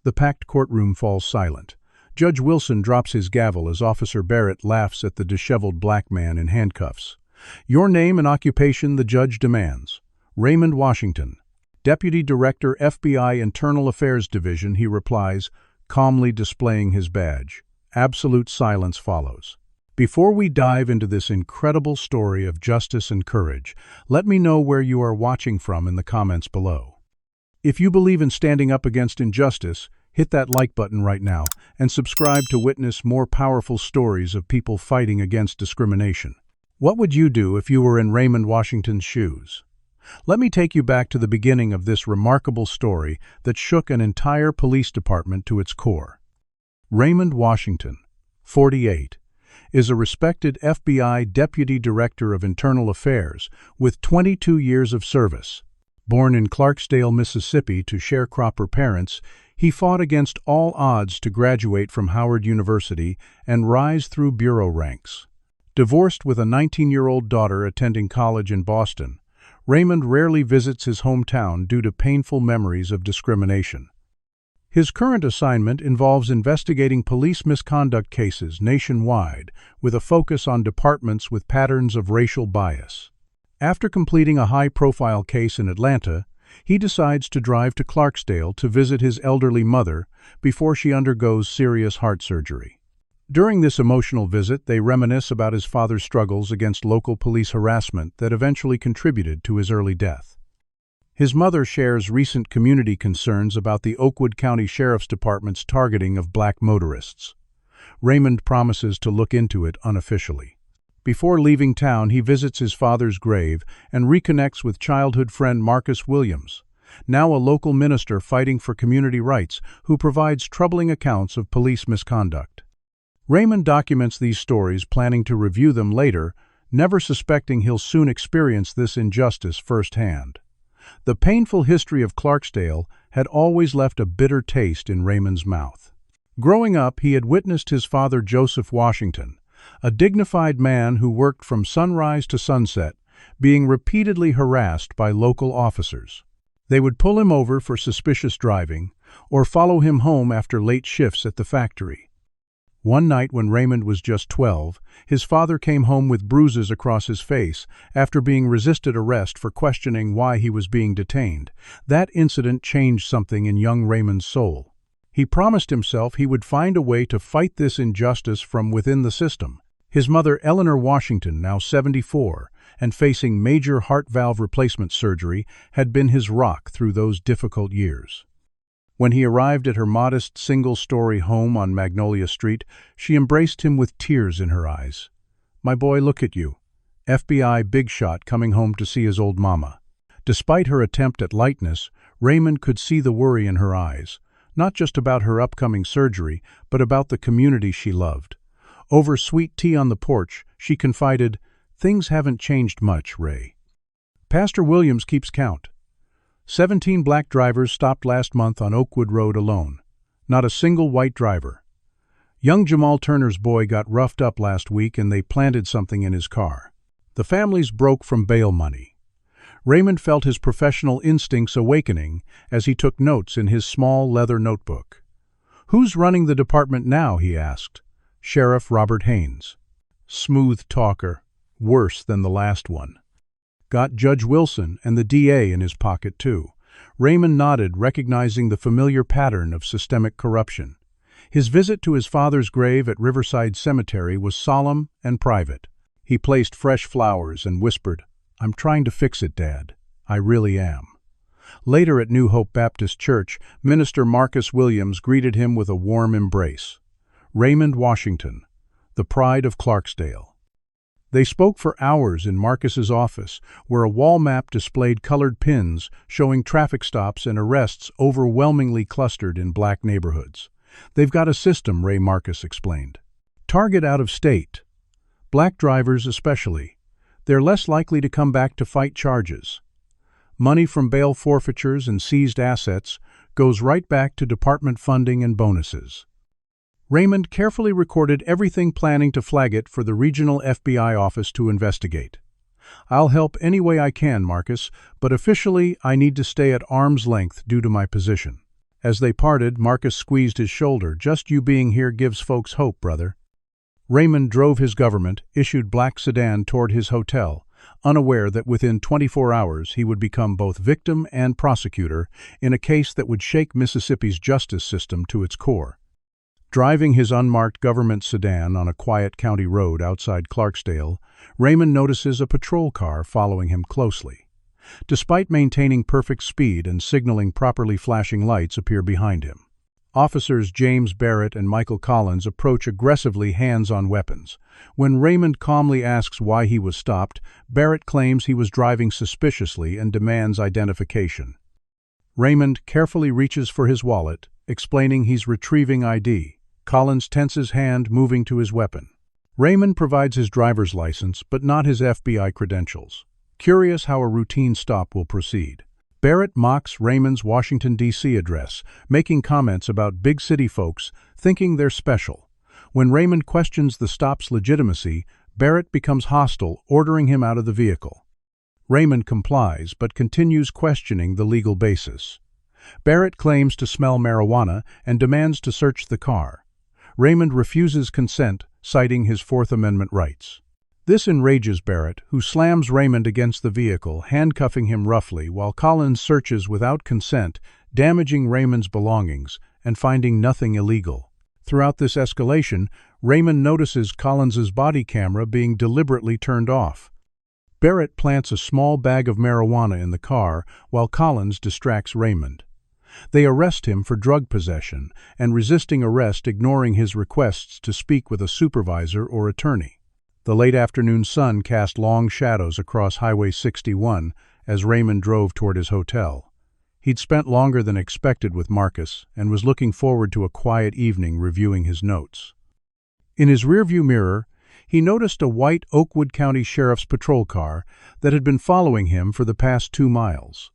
The packed courtroom falls silent. Judge Wilson drops his gavel as Officer Barrett laughs at the disheveled black man in handcuffs. "Your name and occupation," the judge demands. "Raymond Washington, Deputy Director, FBI Internal Affairs Division," he replies, calmly displaying his badge. Absolute silence follows. Before we dive into this incredible story of justice and courage, let me know where you are watching from in the comments below. If you believe in standing up against injustice, hit that like button right now and subscribe to witness more powerful stories of people fighting against discrimination. What would you do if you were in Raymond Washington's shoes? Let me take you back to the beginning of this remarkable story that shook an entire police department to its core. Raymond Washington, 48, is a respected FBI Deputy Director of Internal Affairs with 22 years of service. Born in Clarksdale, Mississippi to sharecropper parents, he fought against all odds to graduate from Howard University and rise through bureau ranks. Divorced with a 19-year-old daughter attending college in Boston, Raymond rarely visits his hometown due to painful memories of discrimination. His current assignment involves investigating police misconduct cases nationwide with a focus on departments with patterns of racial bias. After completing a high-profile case in Atlanta, he decides to drive to Clarksdale to visit his elderly mother before she undergoes serious heart surgery. During this emotional visit, they reminisce about his father's struggles against local police harassment that eventually contributed to his early death. His mother shares recent community concerns about the Oakwood County Sheriff's Department's targeting of black motorists. Raymond promises to look into it unofficially. Before leaving town, he visits his father's grave and reconnects with childhood friend Marcus Williams, now a local minister fighting for community rights who provides troubling accounts of police misconduct. Raymond documents these stories, planning to review them later, never suspecting he'll soon experience this injustice firsthand. The painful history of Clarksdale had always left a bitter taste in Raymond's mouth. Growing up, he had witnessed his father, Joseph Washington, a dignified man who worked from sunrise to sunset, being repeatedly harassed by local officers. They would pull him over for suspicious driving or follow him home after late shifts at the factory. One night when Raymond was just 12, his father came home with bruises across his face after being resisted arrest for questioning why he was being detained. That incident changed something in young Raymond's soul. He promised himself he would find a way to fight this injustice from within the system. His mother, Eleanor Washington, now 74, and facing major heart valve replacement surgery, had been his rock through those difficult years. When he arrived at her modest single-story home on Magnolia Street, she embraced him with tears in her eyes. "My boy, look at you. FBI big shot coming home to see his old mama." Despite her attempt at lightness, Raymond could see the worry in her eyes, not just about her upcoming surgery, but about the community she loved. Over sweet tea on the porch, she confided, "Things haven't changed much, Ray. Pastor Williams keeps count. 17 black drivers stopped last month on Oakwood Road alone. Not a single white driver. Young Jamal Turner's boy got roughed up last week and they planted something in his car. The families broke from bail money." Raymond felt his professional instincts awakening as he took notes in his small leather notebook. "Who's running the department now?" he asked. "Sheriff Robert Haynes." "Smooth talker. Worse than the last one." "Got Judge Wilson and the DA in his pocket, too." Raymond nodded, recognizing the familiar pattern of systemic corruption. His visit to his father's grave at Riverside Cemetery was solemn and private. He placed fresh flowers and whispered, "I'm trying to fix it, Dad. I really am." Later at New Hope Baptist Church, Minister Marcus Williams greeted him with a warm embrace. Raymond Washington, the pride of Clarksdale. They spoke for hours in Marcus's office, where a wall map displayed colored pins showing traffic stops and arrests overwhelmingly clustered in black neighborhoods. "They've got a system," Ray Marcus explained. "Target out of state. Black drivers especially. They're less likely to come back to fight charges. Money from bail forfeitures and seized assets goes right back to department funding and bonuses." Raymond carefully recorded everything, planning to flag it for the regional FBI office to investigate. "I'll help any way I can, Marcus, but officially I need to stay at arm's length due to my position." As they parted, Marcus squeezed his shoulder. "Just you being here gives folks hope, brother." Raymond drove his government-issued black sedan toward his hotel, unaware that within 24 hours he would become both victim and prosecutor in a case that would shake Mississippi's justice system to its core. Driving his unmarked government sedan on a quiet county road outside Clarksdale, Raymond notices a patrol car following him closely. Despite maintaining perfect speed and signaling properly, flashing lights appear behind him. Officers James Barrett and Michael Collins approach aggressively, hands on weapons. When Raymond calmly asks why he was stopped, Barrett claims he was driving suspiciously and demands identification. Raymond carefully reaches for his wallet, explaining he's retrieving ID. Collins tenses hand, moving to his weapon. Raymond provides his driver's license, but not his FBI credentials. Curious how a routine stop will proceed. Barrett mocks Raymond's Washington, D.C. address, making comments about big city folks, thinking they're special. When Raymond questions the stop's legitimacy, Barrett becomes hostile, ordering him out of the vehicle. Raymond complies, but continues questioning the legal basis. Barrett claims to smell marijuana and demands to search the car. Raymond refuses consent, citing his Fourth Amendment rights. This enrages Barrett, who slams Raymond against the vehicle, handcuffing him roughly, while Collins searches without consent, damaging Raymond's belongings and finding nothing illegal. Throughout this escalation, Raymond notices Collins's body camera being deliberately turned off. Barrett plants a small bag of marijuana in the car, while Collins distracts Raymond. They arrest him for drug possession and resisting arrest, ignoring his requests to speak with a supervisor or attorney. The late afternoon sun cast long shadows across Highway 61 as Raymond drove toward his hotel. He'd spent longer than expected with Marcus and was looking forward to a quiet evening reviewing his notes. In his rearview mirror, he noticed a white Oakwood County Sheriff's patrol car that had been following him for the past 2 miles.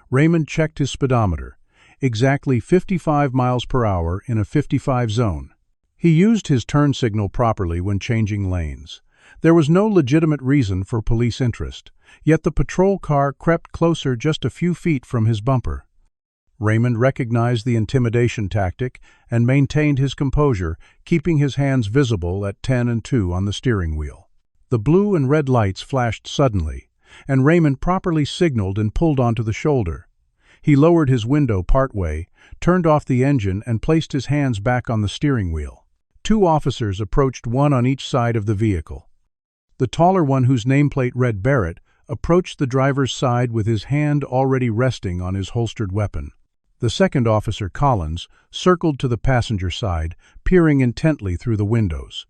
Raymond checked his speedometer. Exactly 55 miles per hour in a 55 zone. He used his turn signal properly when changing lanes. There was no legitimate reason for police interest, yet the patrol car crept closer just a few feet from his bumper. Raymond recognized the intimidation tactic and maintained his composure, keeping his hands visible at 10 and 2 on the steering wheel. The blue and red lights flashed suddenly, and Raymond properly signaled and pulled onto the shoulder. He lowered his window partway, turned off the engine, and placed his hands back on the steering wheel. 2 officers approached, one on each side of the vehicle. The taller one, whose nameplate read Barrett, approached the driver's side with his hand already resting on his holstered weapon. The second officer, Collins, circled to the passenger side, peering intently through the windows.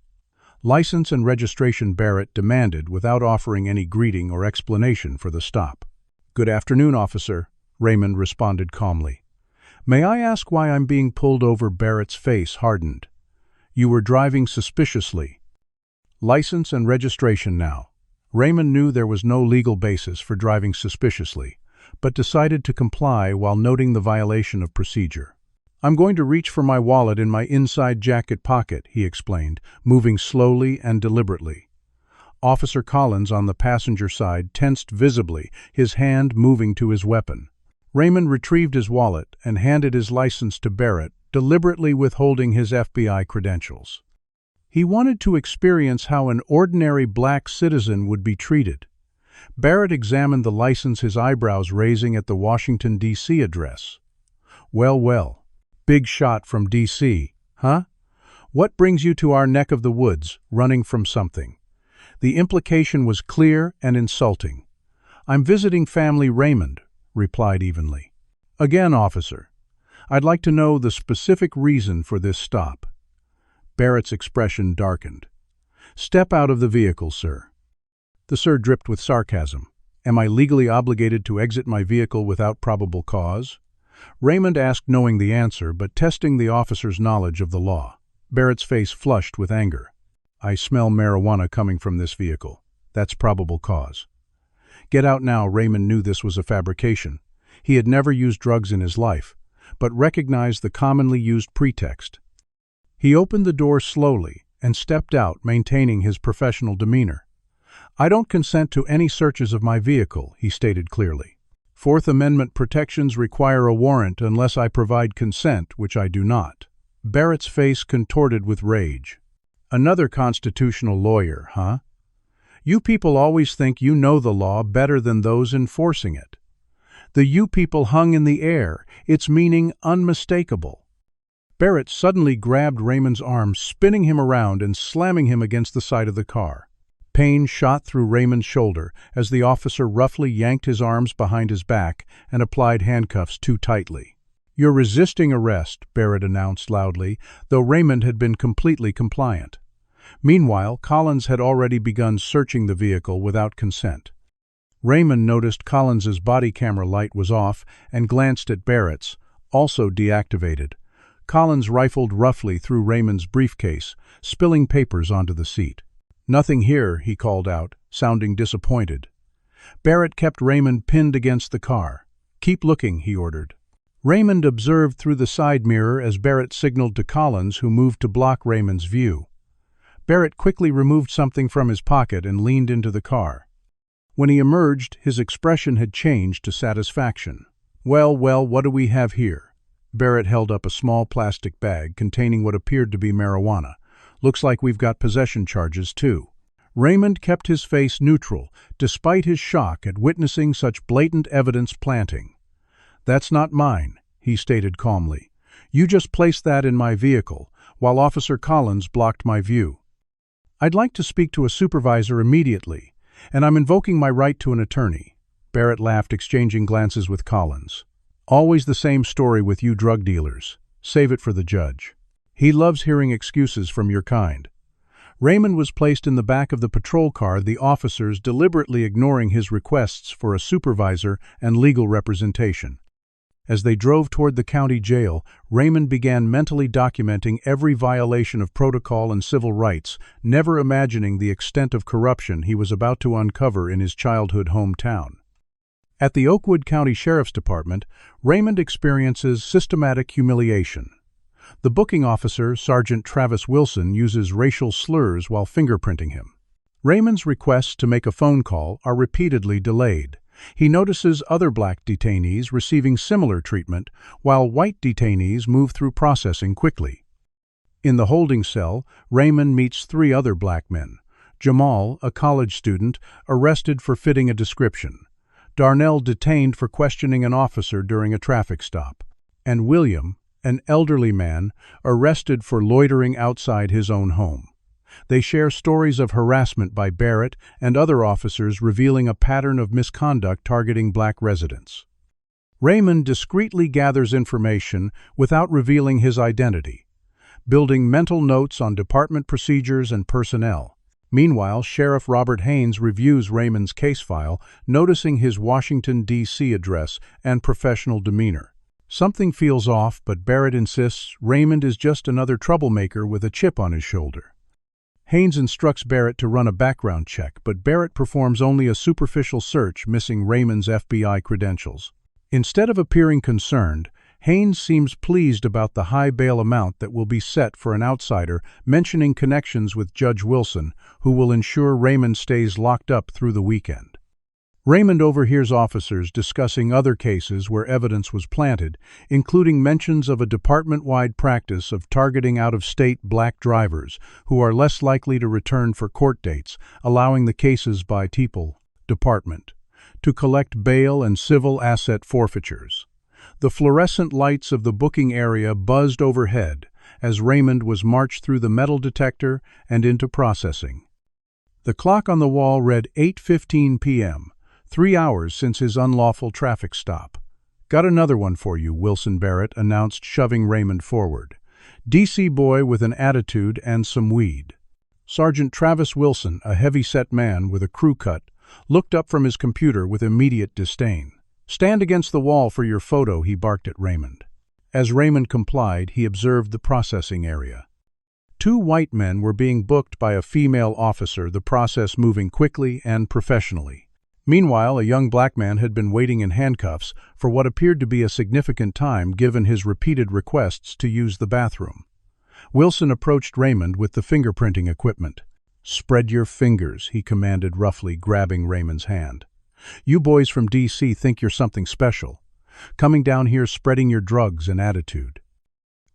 License and registration, Barrett demanded, without offering any greeting or explanation for the stop. "Good afternoon, officer," Raymond responded calmly. "May I ask why I'm being pulled over?" Barrett's face hardened. "You were driving suspiciously." License and registration now. Raymond knew there was no legal basis for driving suspiciously, but decided to comply while noting the violation of procedure. "I'm going to reach for my wallet in my inside jacket pocket," he explained, moving slowly and deliberately. Officer Collins on the passenger side tensed visibly, his hand moving to his weapon. Raymond retrieved his wallet and handed his license to Barrett, deliberately withholding his FBI credentials. He wanted to experience how an ordinary black citizen would be treated. Barrett examined the license, his eyebrows raising at the Washington, D.C. address. Well, big shot from D.C., huh? What brings you to our neck of the woods, running from something? The implication was clear and insulting. "I'm visiting family," Raymond replied evenly. "Again, officer, I'd like to know the specific reason for this stop." Barrett's expression darkened. "Step out of the vehicle, sir." The sir dripped with sarcasm. "Am I legally obligated to exit my vehicle without probable cause?" Raymond asked, knowing the answer, but testing the officer's knowledge of the law. Barrett's face flushed with anger. "I smell marijuana coming from this vehicle. That's probable cause." "Get out now." Raymond knew this was a fabrication. He had never used drugs in his life, but recognized the commonly used pretext. He opened the door slowly and stepped out, maintaining his professional demeanor. "I don't consent to any searches of my vehicle," he stated clearly. Fourth Amendment protections require a warrant unless I provide consent, which I do not. Barrett's face contorted with rage. Another constitutional lawyer, huh? You people always think you know the law better than those enforcing it. The "you people" hung in the air, its meaning unmistakable. Barrett suddenly grabbed Raymond's arm, spinning him around and slamming him against the side of the car. Pain shot through Raymond's shoulder as the officer roughly yanked his arms behind his back and applied handcuffs too tightly. "You're resisting arrest," Barrett announced loudly, though Raymond had been completely compliant. Meanwhile, Collins had already begun searching the vehicle without consent. Raymond noticed Collins's body camera light was off and glanced at Barrett's, also deactivated. Collins rifled roughly through Raymond's briefcase, spilling papers onto the seat. "Nothing here," he called out, sounding disappointed. Barrett kept Raymond pinned against the car. "Keep looking," he ordered. Raymond observed through the side mirror as Barrett signaled to Collins, who moved to block Raymond's view. Barrett quickly removed something from his pocket and leaned into the car. When he emerged, his expression had changed to satisfaction. Well, what do we have here?" Barrett held up a small plastic bag containing what appeared to be marijuana. "Looks like we've got possession charges, too." Raymond kept his face neutral, despite his shock at witnessing such blatant evidence planting. "That's not mine," he stated calmly. "You just placed that in my vehicle, while Officer Collins blocked my view. I'd like to speak to a supervisor immediately, and I'm invoking my right to an attorney." Barrett laughed, exchanging glances with Collins. "Always the same story with you drug dealers. Save it for the judge. He loves hearing excuses from your kind." Raymond was placed in the back of the patrol car, the officers deliberately ignoring his requests for a supervisor and legal representation. As they drove toward the county jail, Raymond began mentally documenting every violation of protocol and civil rights, never imagining the extent of corruption he was about to uncover in his childhood hometown. At the Oakwood County Sheriff's Department, Raymond experiences systematic humiliation. The booking officer, Sergeant Travis Wilson, uses racial slurs while fingerprinting him. Raymond's requests to make a phone call are repeatedly delayed. He notices other black detainees receiving similar treatment, while white detainees move through processing quickly. In the holding cell, Raymond meets 3 other black men. Jamal, a college student, arrested for fitting a description. Darnell, detained for questioning an officer during a traffic stop. And William, an elderly man, arrested for loitering outside his own home. They share stories of harassment by Barrett and other officers, revealing a pattern of misconduct targeting black residents. Raymond discreetly gathers information without revealing his identity, building mental notes on department procedures and personnel. Meanwhile, Sheriff Robert Haynes reviews Raymond's case file, noticing his Washington, D.C. address and professional demeanor. Something feels off, but Barrett insists Raymond is just another troublemaker with a chip on his shoulder. Haynes instructs Barrett to run a background check, but Barrett performs only a superficial search, missing Raymond's FBI credentials. Instead of appearing concerned, Haynes seems pleased about the high bail amount that will be set for an outsider, mentioning connections with Judge Wilson, who will ensure Raymond stays locked up through the weekend. Raymond overhears officers discussing other cases where evidence was planted, including mentions of a department-wide practice of targeting out-of-state black drivers who are less likely to return for court dates, allowing the cases by department to collect bail and civil asset forfeitures. The fluorescent lights of the booking area buzzed overhead as Raymond was marched through the metal detector and into processing. The clock on the wall read 8:15 p.m., 3 hours since his unlawful traffic stop. "Got another one for you," Wilson Barrett announced, shoving Raymond forward. "DC boy with an attitude and some weed." Sergeant Travis Wilson, a heavy-set man with a crew cut, looked up from his computer with immediate disdain. "Stand against the wall for your photo," he barked at Raymond. As Raymond complied, he observed the processing area. 2 white men were being booked by a female officer, the process moving quickly and professionally. Meanwhile, a young black man had been waiting in handcuffs for what appeared to be a significant time given his repeated requests to use the bathroom. Wilson approached Raymond with the fingerprinting equipment. "Spread your fingers," he commanded roughly, grabbing Raymond's hand. You boys from D.C. think you're something special, coming down here spreading your drugs and attitude."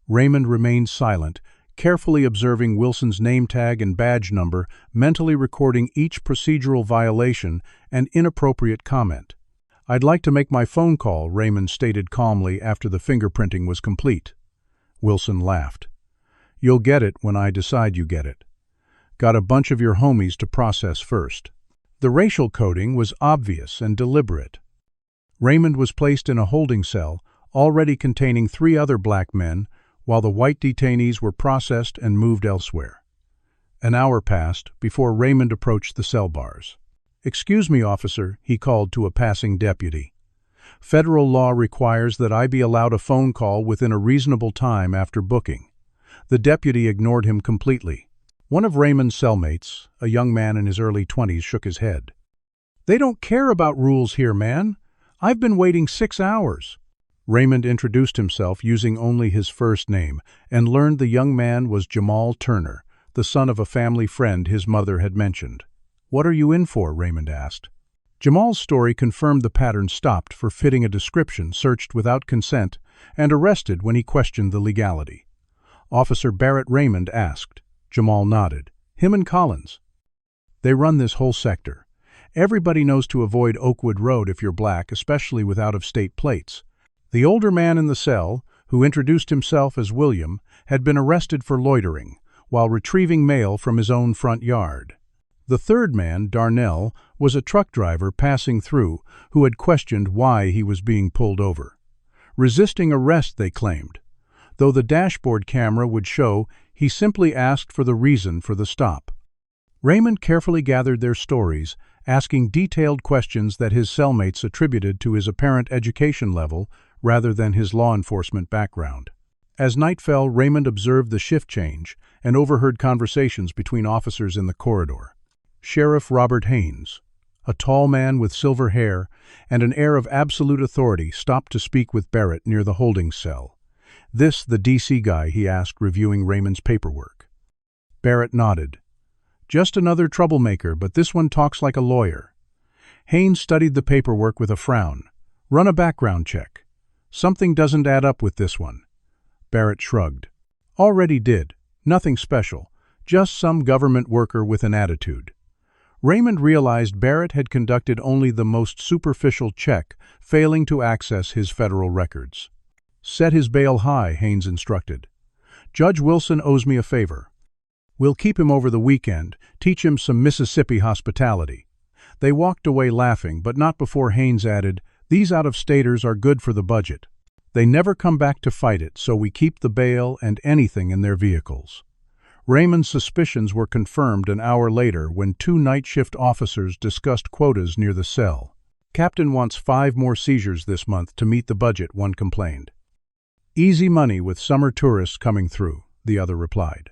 Raymond remained silent, carefully observing Wilson's name tag and badge number, mentally recording each procedural violation and inappropriate comment. "I'd like to make my phone call," Raymond stated calmly after the fingerprinting was complete. Wilson laughed. "You'll get it when I decide you get it. Got a bunch of your homies to process first." The racial coding was obvious and deliberate. Raymond was placed in a holding cell, already containing 3 other black men, while the white detainees were processed and moved elsewhere. An hour passed before Raymond approached the cell bars. "Excuse me, officer," he called to a passing deputy. "Federal law requires that I be allowed a phone call within a reasonable time after booking." The deputy ignored him completely. One of Raymond's cellmates, a young man in his early 20s, shook his head. "They don't care about rules here, man. I've been waiting 6 hours." Raymond introduced himself using only his first name and learned the young man was Jamal Turner, the son of a family friend his mother had mentioned. "What are you in for?" Raymond asked. Jamal's story confirmed the pattern: stopped for fitting a description, searched without consent, and arrested when he questioned the legality. Officer Barrett Raymond asked. Jamal nodded. "Him and Collins. They run this whole sector. Everybody knows to avoid Oakwood Road if you're black, especially with out-of-state plates." The older man in the cell, who introduced himself as William, had been arrested for loitering, while retrieving mail from his own front yard. The third man, Darnell, was a truck driver passing through who had questioned why he was being pulled over. Resisting arrest, they claimed, though the dashboard camera would show he simply asked for the reason for the stop. Raymond carefully gathered their stories, asking detailed questions that his cellmates attributed to his apparent education level rather than his law enforcement background. As night fell, Raymond observed the shift change and overheard conversations between officers in the corridor. Sheriff Robert Haynes, a tall man with silver hair and an air of absolute authority, stopped to speak with Barrett near the holding cell. "This the D.C. guy?" he asked, reviewing Raymond's paperwork. Barrett nodded. "Just another troublemaker, but this one talks like a lawyer." Haynes studied the paperwork with a frown. "Run a background check. Something doesn't add up with this one." Barrett shrugged. "Already did. Nothing special. Just some government worker with an attitude." Raymond realized Barrett had conducted only the most superficial check, failing to access his federal records. "Set his bail high," Haynes instructed. "Judge Wilson owes me a favor. We'll keep him over the weekend, teach him some Mississippi hospitality." They walked away laughing, but not before Haynes added, "These out-of-staters are good for the budget. They never come back to fight it, so we keep the bail and anything in their vehicles." Raymond's suspicions were confirmed an hour later when 2 night shift officers discussed quotas near the cell. "Captain wants 5 more seizures this month to meet the budget," one complained. "Easy money with summer tourists coming through," the other replied.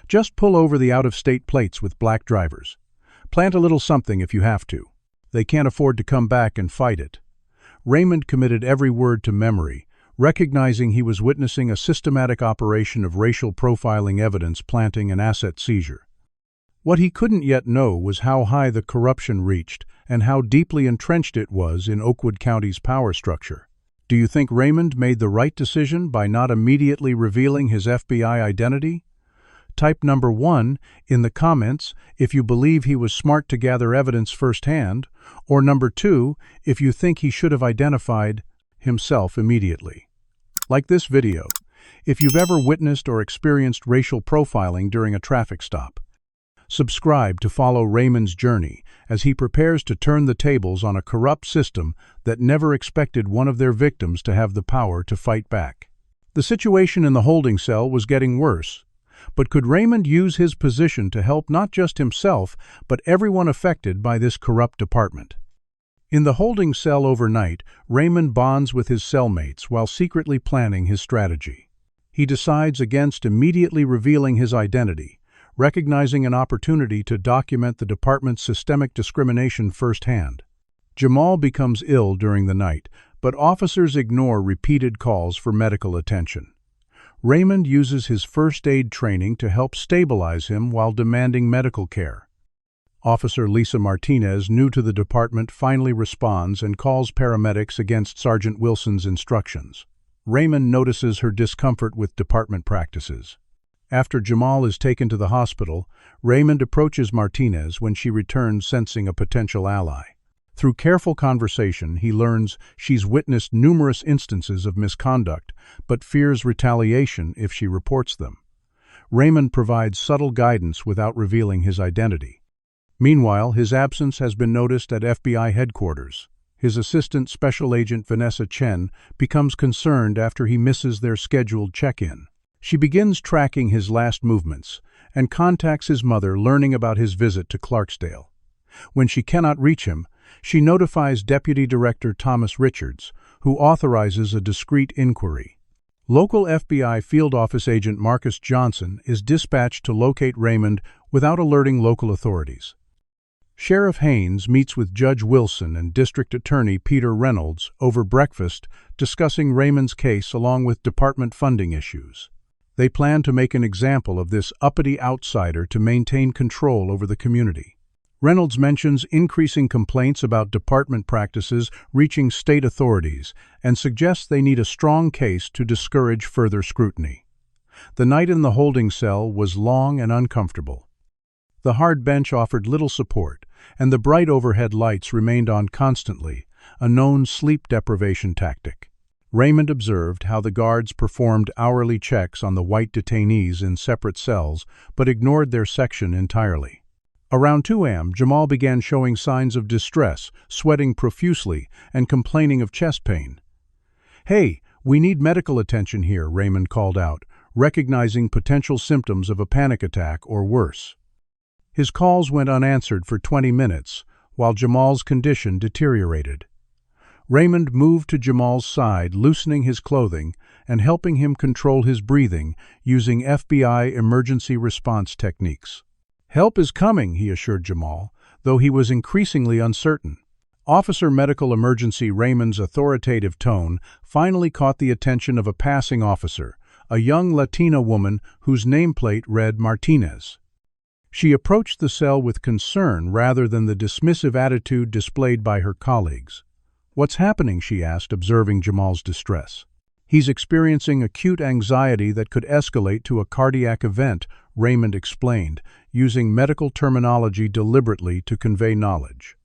"Just pull over the out-of-state plates with black drivers. Plant a little something if you have to. They can't afford to come back and fight it." Raymond committed every word to memory, recognizing he was witnessing a systematic operation of racial profiling, evidence planting, and asset seizure. What he couldn't yet know was how high the corruption reached and how deeply entrenched it was in Oakwood County's power structure. Do you think Raymond made the right decision by not immediately revealing his FBI identity? Type number 1 in the comments if you believe he was smart to gather evidence firsthand, or number 2 if you think he should have identified himself immediately. Like this video if you've ever witnessed or experienced racial profiling during a traffic stop. Subscribe to follow Raymond's journey as he prepares to turn the tables on a corrupt system that never expected one of their victims to have the power to fight back. The situation in the holding cell was getting worse. But could Raymond use his position to help not just himself, but everyone affected by this corrupt department? In the holding cell overnight, Raymond bonds with his cellmates while secretly planning his strategy. He decides against immediately revealing his identity, recognizing an opportunity to document the department's systemic discrimination firsthand. Jamal becomes ill during the night, but officers ignore repeated calls for medical attention. Raymond uses his first aid training to help stabilize him while demanding medical care. Officer Lisa Martinez, new to the department, finally responds and calls paramedics against Sergeant Wilson's instructions. Raymond notices her discomfort with department practices. After Jamal is taken to the hospital, Raymond approaches Martinez when she returns, sensing a potential ally. Through careful conversation, he learns she's witnessed numerous instances of misconduct, but fears retaliation if she reports them. Raymond provides subtle guidance without revealing his identity. Meanwhile, his absence has been noticed at FBI headquarters. His assistant Special Agent Vanessa Chen becomes concerned after he misses their scheduled check-in. She begins tracking his last movements and contacts his mother, learning about his visit to Clarksdale. When she cannot reach him, she notifies Deputy Director Thomas Richards, who authorizes a discreet inquiry. Local FBI Field Office Agent Marcus Johnson is dispatched to locate Raymond without alerting local authorities. Sheriff Haynes meets with Judge Wilson and District Attorney Peter Reynolds over breakfast, discussing Raymond's case along with department funding issues. They plan to make an example of this uppity outsider to maintain control over the community. Reynolds mentions increasing complaints about department practices reaching state authorities and suggests they need a strong case to discourage further scrutiny. The night in the holding cell was long and uncomfortable. The hard bench offered little support, and the bright overhead lights remained on constantly, a known sleep deprivation tactic. Raymond observed how the guards performed hourly checks on the white detainees in separate cells, but ignored their section entirely. Around 2 a.m., Jamal began showing signs of distress, sweating profusely, and complaining of chest pain. "Hey, we need medical attention here," Raymond called out, recognizing potential symptoms of a panic attack or worse. His calls went unanswered for 20 minutes, while Jamal's condition deteriorated. Raymond moved to Jamal's side, loosening his clothing and helping him control his breathing using FBI emergency response techniques. "Help is coming," he assured Jamal, though he was increasingly uncertain. Officer Medical Emergency Raymond's authoritative tone finally caught the attention of a passing officer, a young Latina woman whose nameplate read Martinez. She approached the cell with concern rather than the dismissive attitude displayed by her colleagues. "What's happening?" she asked, observing Jamal's distress. "He's experiencing acute anxiety that could escalate to a cardiac event," Raymond explained, using medical terminology deliberately to convey knowledge.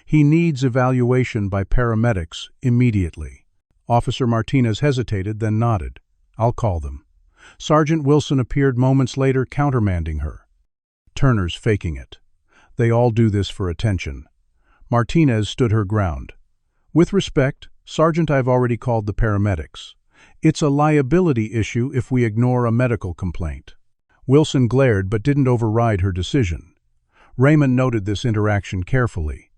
"He needs evaluation by paramedics immediately." Officer Martinez hesitated, then nodded. "I'll call them." Sergeant Wilson appeared moments later, countermanding her. "Turner's faking it. They all do this for attention." Martinez stood her ground. "With respect, Sergeant, I've already called the paramedics. It's a liability issue if we ignore a medical complaint." Wilson glared but didn't override her decision. Raymond noted this interaction carefully.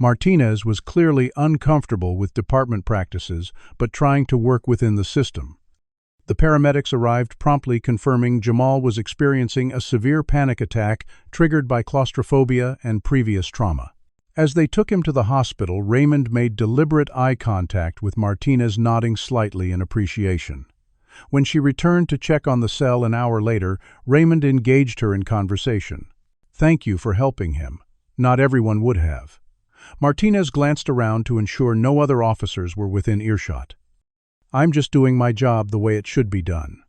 Martinez was clearly uncomfortable with department practices, but trying to work within the system. The paramedics arrived promptly, confirming Jamal was experiencing a severe panic attack triggered by claustrophobia and previous trauma. As they took him to the hospital, Raymond made deliberate eye contact with Martinez, nodding slightly in appreciation. When she returned to check on the cell an hour later, Raymond engaged her in conversation. "Thank you for helping him. Not everyone would have." Martinez glanced around to ensure no other officers were within earshot. "I'm just doing my job the way it should be done."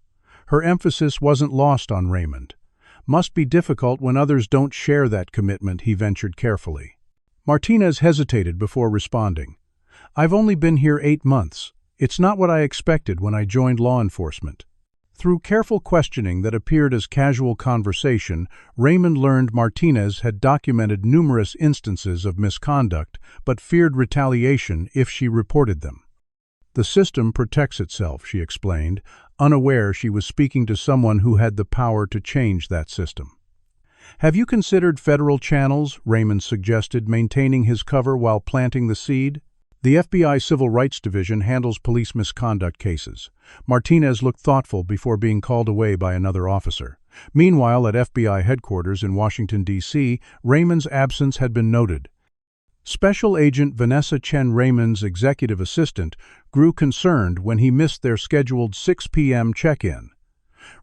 Her emphasis wasn't lost on Raymond. "Must be difficult when others don't share that commitment," he ventured carefully. Martinez hesitated before responding. "I've only been here 8 months. It's not what I expected when I joined law enforcement." Through careful questioning that appeared as casual conversation, Raymond learned Martinez had documented numerous instances of misconduct, but feared retaliation if she reported them. "The system protects itself," she explained, unaware she was speaking to someone who had the power to change that system. "Have you considered federal channels?" Raymond suggested, maintaining his cover while planting the seed. "The FBI Civil Rights Division handles police misconduct cases." Martinez looked thoughtful before being called away by another officer. Meanwhile, at FBI headquarters in Washington, D.C., Raymond's absence had been noted. Special Agent Vanessa Chen, Raymond's executive assistant, grew concerned when he missed their scheduled 6 p.m. check-in.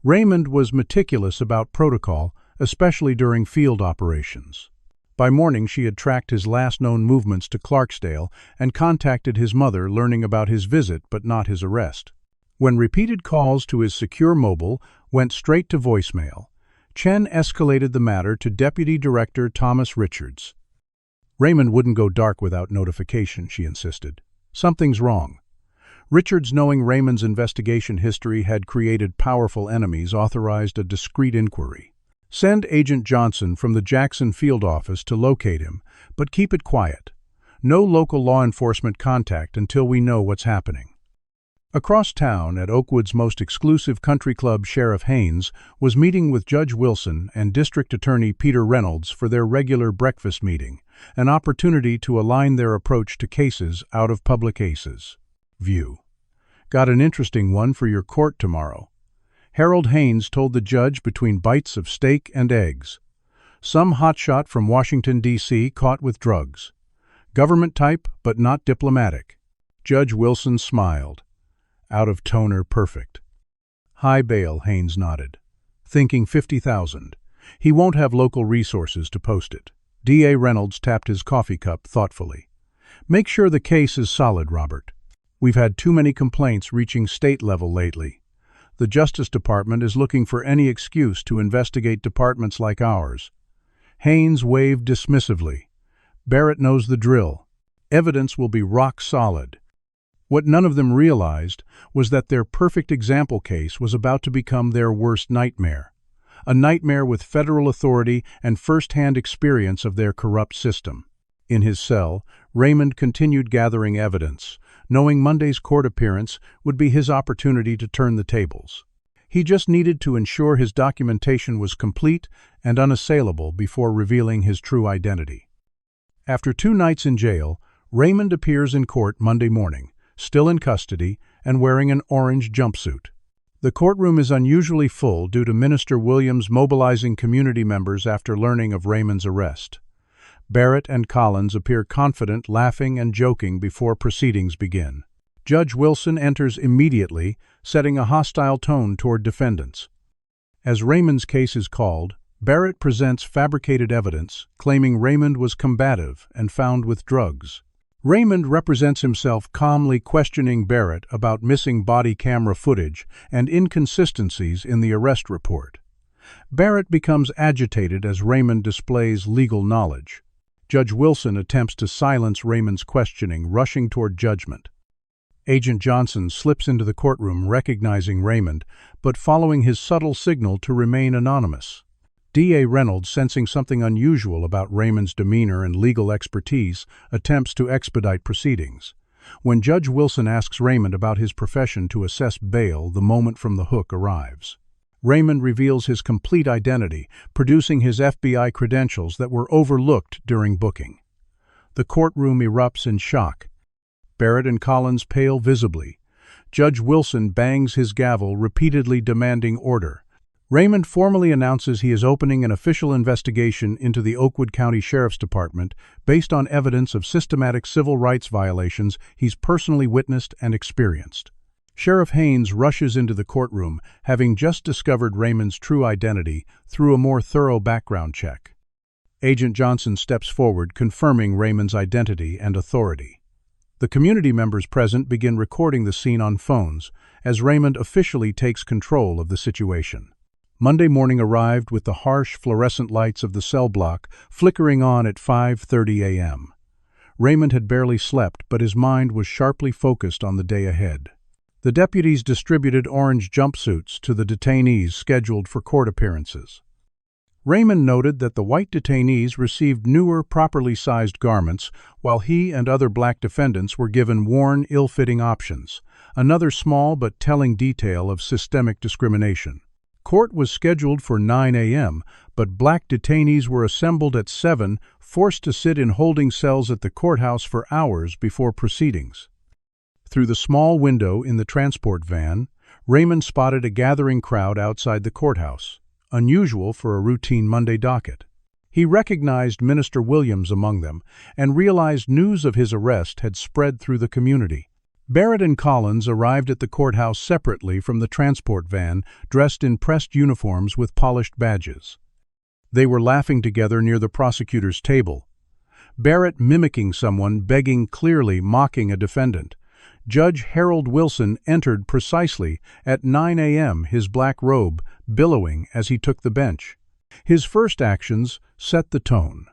Raymond was meticulous about protocol, especially during field operations. By morning, she had tracked his last known movements to Clarksdale and contacted his mother, learning about his visit but not his arrest. When repeated calls to his secure mobile went straight to voicemail, Chen escalated the matter to Deputy Director Thomas Richards. Raymond wouldn't go dark without notification, she insisted. Something's wrong. Richards, knowing Raymond's investigation history had created powerful enemies, authorized a discreet inquiry. Send Agent Johnson from the Jackson field office to locate him, but keep it quiet. No local law enforcement contact until we know what's happening. Across town, at Oakwood's most exclusive country club, Sheriff Haynes was meeting with Judge Wilson and District Attorney Peter Reynolds for their regular breakfast meeting, an opportunity to align their approach to cases out of public aces. View. Got an interesting one for your court tomorrow. Harold Haynes told the judge between bites of steak and eggs. Some hotshot from Washington, D.C. caught with drugs. Government type, but not diplomatic. Judge Wilson smiled. Out of toner, perfect. High bail, Haynes nodded. Thinking 50,000. He won't have local resources to post it. D.A. Reynolds tapped his coffee cup thoughtfully. Make sure the case is solid, Robert. We've had too many complaints reaching state level lately. The Justice Department is looking for any excuse to investigate departments like ours. Haynes waved dismissively. Barrett knows the drill. Evidence will be rock solid. What none of them realized was that their perfect example case was about to become their worst nightmare. A nightmare with federal authority and first-hand experience of their corrupt system. In his cell, Raymond continued gathering evidence, knowing Monday's court appearance would be his opportunity to turn the tables. He just needed to ensure his documentation was complete and unassailable before revealing his true identity. After 2 nights in jail, Raymond appears in court Monday morning, still in custody and wearing an orange jumpsuit. The courtroom is unusually full due to Minister Williams mobilizing community members after learning of Raymond's arrest. Barrett and Collins appear confident, laughing and joking before proceedings begin. Judge Wilson enters immediately, setting a hostile tone toward defendants. As Raymond's case is called, Barrett presents fabricated evidence, claiming Raymond was combative and found with drugs. Raymond represents himself, calmly questioning Barrett about missing body camera footage and inconsistencies in the arrest report. Barrett becomes agitated as Raymond displays legal knowledge. Judge Wilson attempts to silence Raymond's questioning, rushing toward judgment. Agent Johnson slips into the courtroom, recognizing Raymond, but following his subtle signal to remain anonymous. D.A. Reynolds, sensing something unusual about Raymond's demeanor and legal expertise, attempts to expedite proceedings. When Judge Wilson asks Raymond about his profession to assess bail, the moment from the hook arrives. Raymond reveals his complete identity, producing his FBI credentials that were overlooked during booking. The courtroom erupts in shock. Barrett and Collins pale visibly. Judge Wilson bangs his gavel, repeatedly demanding order. Raymond formally announces he is opening an official investigation into the Oakwood County Sheriff's Department based on evidence of systematic civil rights violations he's personally witnessed and experienced. Sheriff Haynes rushes into the courtroom, having just discovered Raymond's true identity through a more thorough background check. Agent Johnson steps forward, confirming Raymond's identity and authority. The community members present begin recording the scene on phones as Raymond officially takes control of the situation. Monday morning arrived with the harsh fluorescent lights of the cell block flickering on at 5:30 a.m. Raymond had barely slept, but his mind was sharply focused on the day ahead. The deputies distributed orange jumpsuits to the detainees scheduled for court appearances. Raymond noted that the white detainees received newer, properly sized garments, while he and other black defendants were given worn, ill-fitting options, another small but telling detail of systemic discrimination. Court was scheduled for 9 a.m., but black detainees were assembled at 7, forced to sit in holding cells at the courthouse for hours before proceedings. Through the small window in the transport van, Raymond spotted a gathering crowd outside the courthouse, unusual for a routine Monday docket. He recognized Minister Williams among them and realized news of his arrest had spread through the community. Barrett and Collins arrived at the courthouse separately from the transport van, dressed in pressed uniforms with polished badges. They were laughing together near the prosecutor's table. Barrett mimicking someone, begging, clearly mocking a defendant. Judge Harold Wilson entered precisely at 9 a.m., his black robe billowing as he took the bench. His first actions set the tone,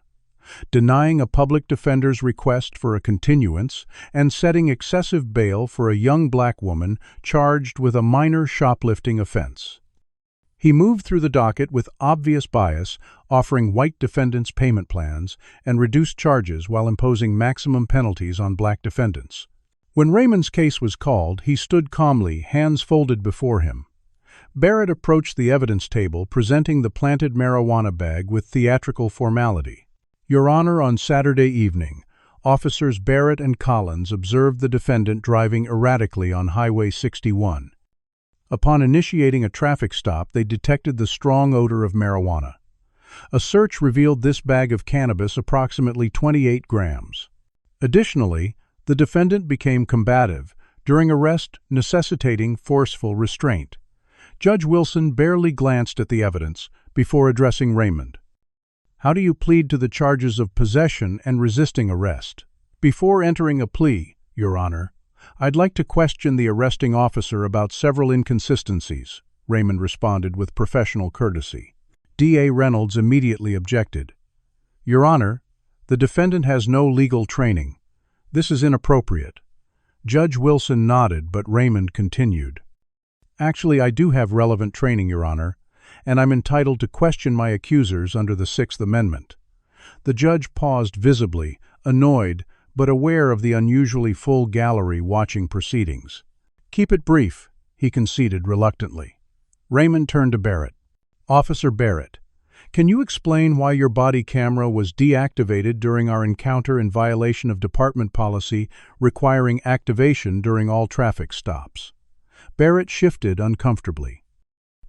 denying a public defender's request for a continuance and setting excessive bail for a young black woman charged with a minor shoplifting offense. He moved through the docket with obvious bias, offering white defendants payment plans and reduced charges while imposing maximum penalties on black defendants. When Raymond's case was called, he stood calmly, hands folded before him. Barrett approached the evidence table, presenting the planted marijuana bag with theatrical formality. Your Honor, on Saturday evening, Officers Barrett and Collins observed the defendant driving erratically on Highway 61. Upon initiating a traffic stop, they detected the strong odor of marijuana. A search revealed this bag of cannabis approximately 28 grams. Additionally, the defendant became combative, during arrest necessitating forceful restraint. Judge Wilson barely glanced at the evidence before addressing Raymond. How do you plead to the charges of possession and resisting arrest? Before entering a plea, Your Honor, I'd like to question the arresting officer about several inconsistencies, Raymond responded with professional courtesy. D.A. Reynolds immediately objected. Your Honor, the defendant has no legal training. This is inappropriate. Judge Wilson nodded, but Raymond continued. Actually, I do have relevant training, Your Honor, and I'm entitled to question my accusers under the Sixth Amendment. The judge paused visibly, annoyed, but aware of the unusually full gallery watching proceedings. Keep it brief, he conceded reluctantly. Raymond turned to Barrett. Officer Barrett, can you explain why your body camera was deactivated during our encounter in violation of department policy requiring activation during all traffic stops? Barrett shifted uncomfortably.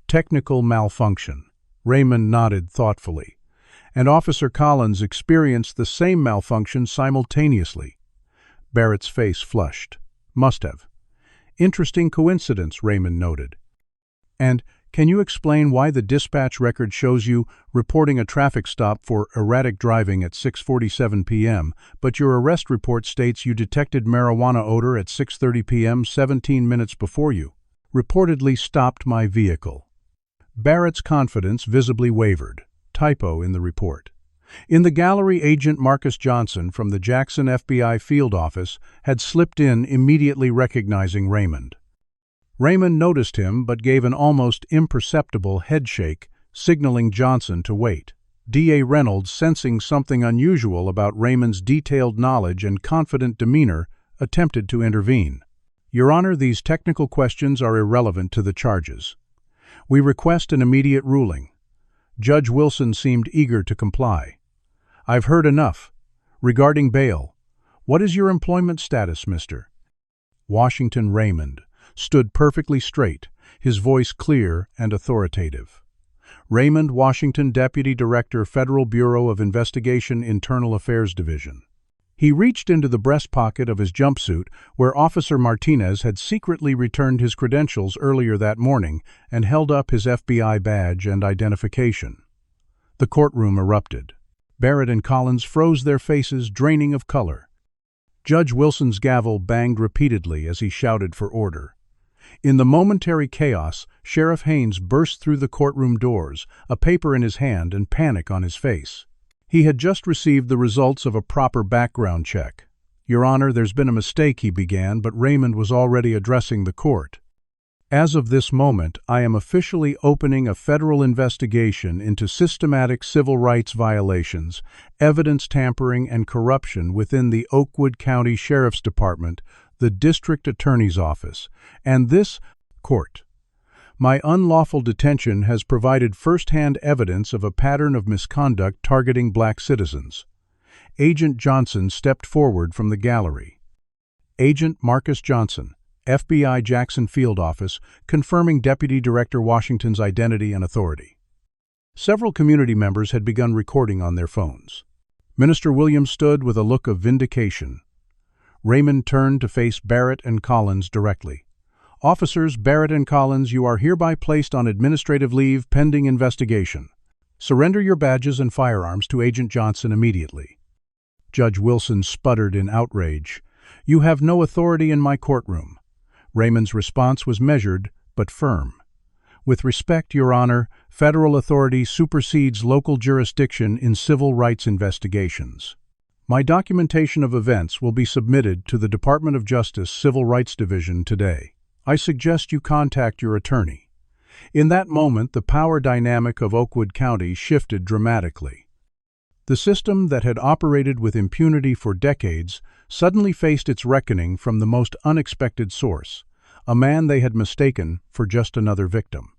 Technical malfunction. Raymond nodded thoughtfully. And Officer Collins experienced the same malfunction simultaneously. Barrett's face flushed. Must have. Interesting coincidence, Raymond noted. And can you explain why the dispatch record shows you reporting a traffic stop for erratic driving at 6:47 p.m., but your arrest report states you detected marijuana odor at 6:30 p.m., 17 minutes before you reportedly stopped my vehicle? Barrett's confidence visibly wavered. Typo in the report. In the gallery, Agent Marcus Johnson from the Jackson FBI field office had slipped in, immediately recognizing Raymond. Raymond noticed him but gave an almost imperceptible headshake, signaling Johnson to wait. D.A. Reynolds, sensing something unusual about Raymond's detailed knowledge and confident demeanor, attempted to intervene. Your Honor, these technical questions are irrelevant to the charges. We request an immediate ruling. Judge Wilson seemed eager to comply. I've heard enough. Regarding bail, what is your employment status, Mr. Washington? Raymond stood perfectly straight, his voice clear and authoritative. Raymond Washington, Deputy Director, Federal Bureau of Investigation, Internal Affairs Division. He reached into the breast pocket of his jumpsuit, where Officer Martinez had secretly returned his credentials earlier that morning, and held up his FBI badge and identification. The courtroom erupted. Barrett and Collins froze their faces, draining of color. Judge Wilson's gavel banged repeatedly as he shouted for order. In the momentary chaos, Sheriff Haynes burst through the courtroom doors, a paper in his hand and panic on his face. He had just received the results of a proper background check. Your Honor, there's been a mistake, he began, but Raymond was already addressing the court. As of this moment, I am officially opening a federal investigation into systematic civil rights violations, evidence tampering, and corruption within the Oakwood County Sheriff's Department, the District Attorney's Office, and this court. My unlawful detention has provided first-hand evidence of a pattern of misconduct targeting black citizens. Agent Johnson stepped forward from the gallery. Agent Marcus Johnson, FBI Jackson Field Office, confirming Deputy Director Washington's identity and authority. Several community members had begun recording on their phones. Minister Williams stood with a look of vindication. Raymond turned to face Barrett and Collins directly. Officers Barrett and Collins, you are hereby placed on administrative leave pending investigation. Surrender your badges and firearms to Agent Johnson immediately. Judge Wilson sputtered in outrage. You have no authority in my courtroom. Raymond's response was measured, but firm. With respect, Your Honor, federal authority supersedes local jurisdiction in civil rights investigations. My documentation of events will be submitted to the Department of Justice Civil Rights Division today. I suggest you contact your attorney. In that moment, the power dynamic of Oakwood County shifted dramatically. The system that had operated with impunity for decades suddenly faced its reckoning from the most unexpected source, a man they had mistaken for just another victim.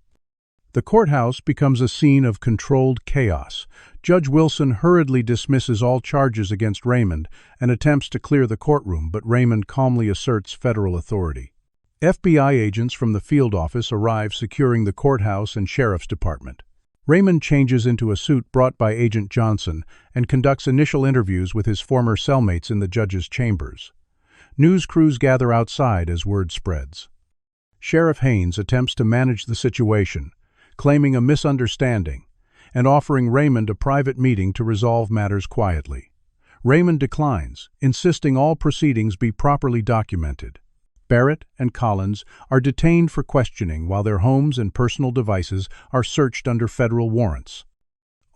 The courthouse becomes a scene of controlled chaos. Judge Wilson hurriedly dismisses all charges against Raymond and attempts to clear the courtroom, but Raymond calmly asserts federal authority. FBI agents from the field office arrive securing the courthouse and sheriff's department. Raymond changes into a suit brought by Agent Johnson and conducts initial interviews with his former cellmates in the judge's chambers. News crews gather outside as word spreads. Sheriff Haynes attempts to manage the situation, claiming a misunderstanding and offering Raymond a private meeting to resolve matters quietly. Raymond declines, insisting all proceedings be properly documented. Barrett and Collins are detained for questioning while their homes and personal devices are searched under federal warrants.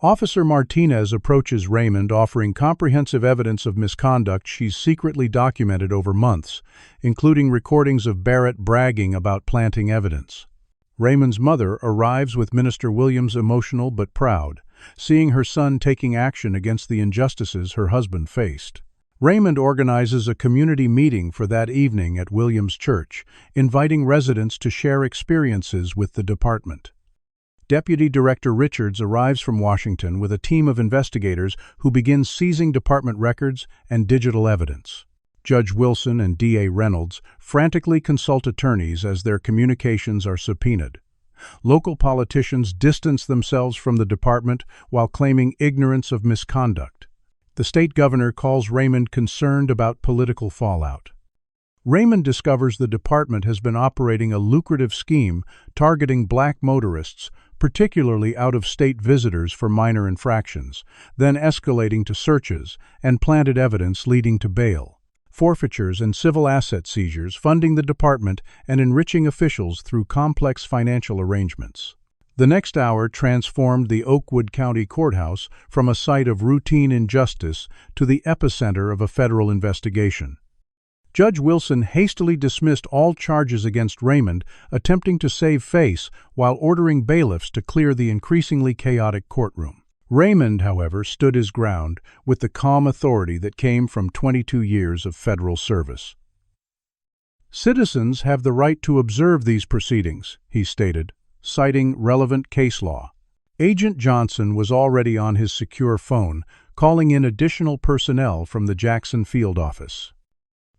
Officer Martinez approaches Raymond offering comprehensive evidence of misconduct she's secretly documented over months, including recordings of Barrett bragging about planting evidence. Raymond's mother arrives with Minister Williams emotional but proud, seeing her son taking action against the injustices her husband faced. Raymond organizes a community meeting for that evening at Williams Church, inviting residents to share experiences with the department. Deputy Director Richards arrives from Washington with a team of investigators who begin seizing department records and digital evidence. Judge Wilson and D.A. Reynolds frantically consult attorneys as their communications are subpoenaed. Local politicians distance themselves from the department while claiming ignorance of misconduct. The state governor calls Raymond concerned about political fallout. Raymond discovers the department has been operating a lucrative scheme targeting black motorists, particularly out-of-state visitors for minor infractions, then escalating to searches and planted evidence leading to bail, forfeitures and civil asset seizures, funding the department and enriching officials through complex financial arrangements. The next hour transformed the Oakwood County Courthouse from a site of routine injustice to the epicenter of a federal investigation. Judge Wilson hastily dismissed all charges against Raymond, attempting to save face while ordering bailiffs to clear the increasingly chaotic courtroom. Raymond, however, stood his ground with the calm authority that came from 22 years of federal service. Citizens have the right to observe these proceedings, he stated, citing relevant case law. Agent Johnson was already on his secure phone, calling in additional personnel from the Jackson field office.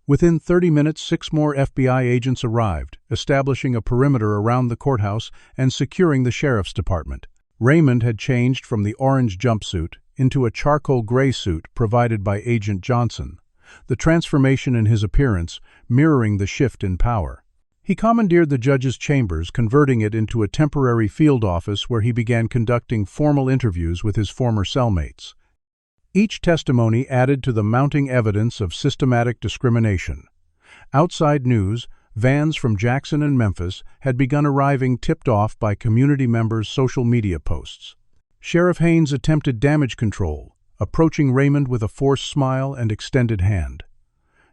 Within 30 minutes, 6 more FBI agents arrived, establishing a perimeter around the courthouse and securing the sheriff's department. Raymond had changed from the orange jumpsuit into a charcoal gray suit provided by Agent Johnson, the transformation in his appearance mirroring the shift in power. He commandeered the judge's chambers, converting it into a temporary field office where he began conducting formal interviews with his former cellmates. Each testimony added to the mounting evidence of systematic discrimination. Outside news, vans from Jackson and Memphis had begun arriving, tipped off by community members' social media posts. Sheriff Haynes attempted damage control, approaching Raymond with a forced smile and extended hand.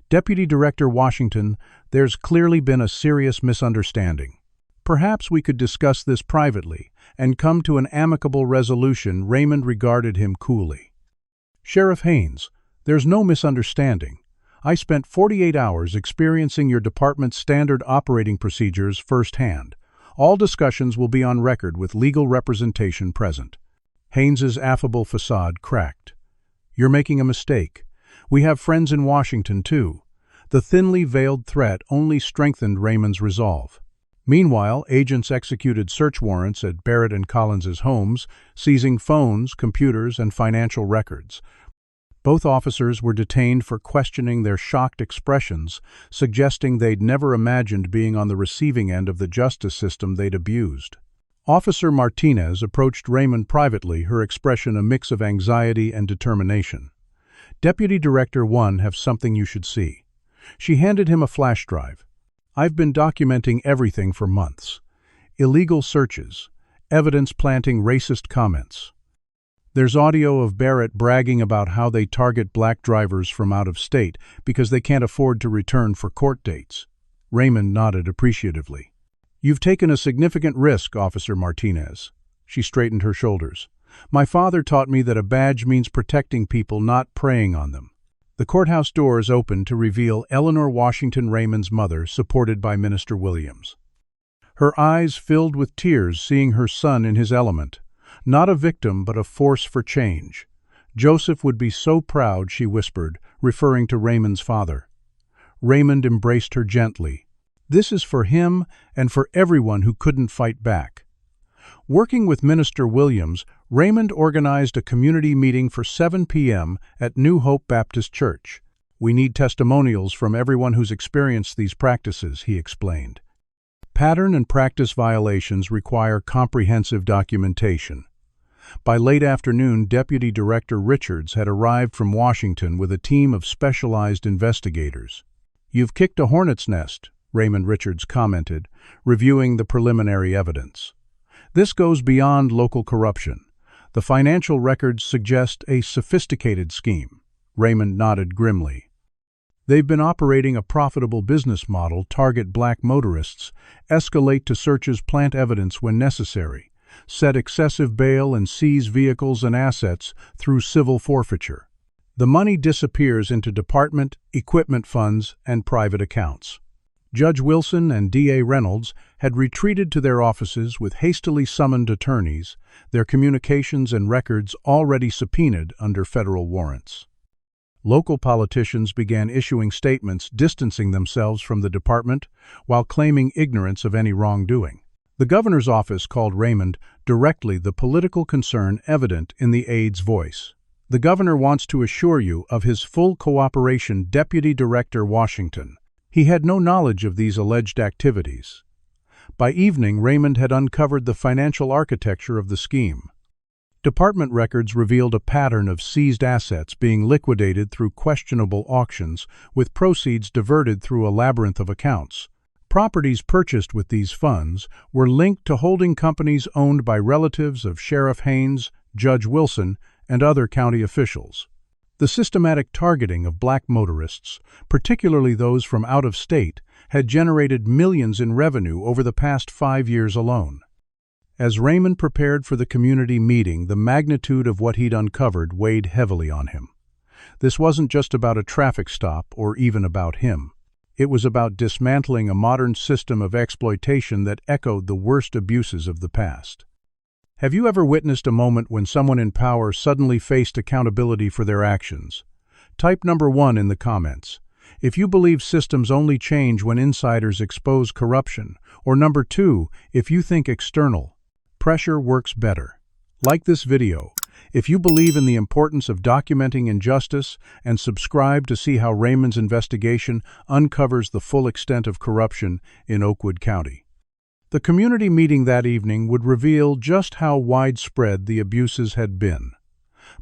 Deputy Director Washington, there's clearly been a serious misunderstanding. Perhaps we could discuss this privately and come to an amicable resolution. Raymond regarded him coolly. Sheriff Haynes, there's no misunderstanding. I spent 48 hours experiencing your department's standard operating procedures firsthand. All discussions will be on record with legal representation present. Haynes's affable facade cracked. You're making a mistake. We have friends in Washington, too. The thinly veiled threat only strengthened Raymond's resolve. Meanwhile, agents executed search warrants at Barrett and Collins's homes, seizing phones, computers, and financial records. Both officers were detained for questioning their shocked expressions, suggesting they'd never imagined being on the receiving end of the justice system they'd abused. Officer Martinez approached Raymond privately, her expression a mix of anxiety and determination. "Deputy Director 1 have something you should see." She handed him a flash drive. "I've been documenting everything for months. Illegal searches, evidence planting racist comments. There's audio of Barrett bragging about how they target black drivers from out of state because they can't afford to return for court dates." Raymond nodded appreciatively. "You've taken a significant risk, Officer Martinez." She straightened her shoulders. "My father taught me that a badge means protecting people, not preying on them." The courthouse doors opened to reveal Eleanor Washington, Raymond's mother, supported by Minister Williams. Her eyes filled with tears seeing her son in his element. Not a victim, but a force for change. "Joseph would be so proud," she whispered, referring to Raymond's father. Raymond embraced her gently. "This is for him and for everyone who couldn't fight back." Working with Minister Williams, Raymond organized a community meeting for 7 p.m. at New Hope Baptist Church. "We need testimonials from everyone who's experienced these practices," he explained. Pattern and practice violations require comprehensive documentation. By late afternoon, Deputy Director Richards had arrived from Washington with a team of specialized investigators. "You've kicked a hornet's nest," Raymond Richards commented, reviewing the preliminary evidence. "This goes beyond local corruption. The financial records suggest a sophisticated scheme." Raymond nodded grimly. "They've been operating a profitable business model, target black motorists, escalate to searches, plant evidence when necessary, set excessive bail and seize vehicles and assets through civil forfeiture. The money disappears into department, equipment funds, and private accounts." Judge Wilson and D.A. Reynolds had retreated to their offices with hastily summoned attorneys, their communications and records already subpoenaed under federal warrants. Local politicians began issuing statements distancing themselves from the department while claiming ignorance of any wrongdoing. The governor's office called Raymond directly the political concern evident in the aide's voice. "The governor wants to assure you of his full cooperation, Deputy Director Washington." He had no knowledge of these alleged activities. By evening, Raymond had uncovered the financial architecture of the scheme. Department records revealed a pattern of seized assets being liquidated through questionable auctions, with proceeds diverted through a labyrinth of accounts. Properties purchased with these funds were linked to holding companies owned by relatives of Sheriff Haynes, Judge Wilson, and other county officials. The systematic targeting of black motorists, particularly those from out of state, had generated millions in revenue over the past 5 years alone. As Raymond prepared for the community meeting, the magnitude of what he'd uncovered weighed heavily on him. This wasn't just about a traffic stop or even about him. It was about dismantling a modern system of exploitation that echoed the worst abuses of the past. Have you ever witnessed a moment when someone in power suddenly faced accountability for their actions? Type number 1 in the comments if you believe systems only change when insiders expose corruption, or number 2 if you think external pressure works better. Like this video if you believe in the importance of documenting injustice, and subscribe to see how Raymond's investigation uncovers the full extent of corruption in Oakwood County. The community meeting that evening would reveal just how widespread the abuses had been.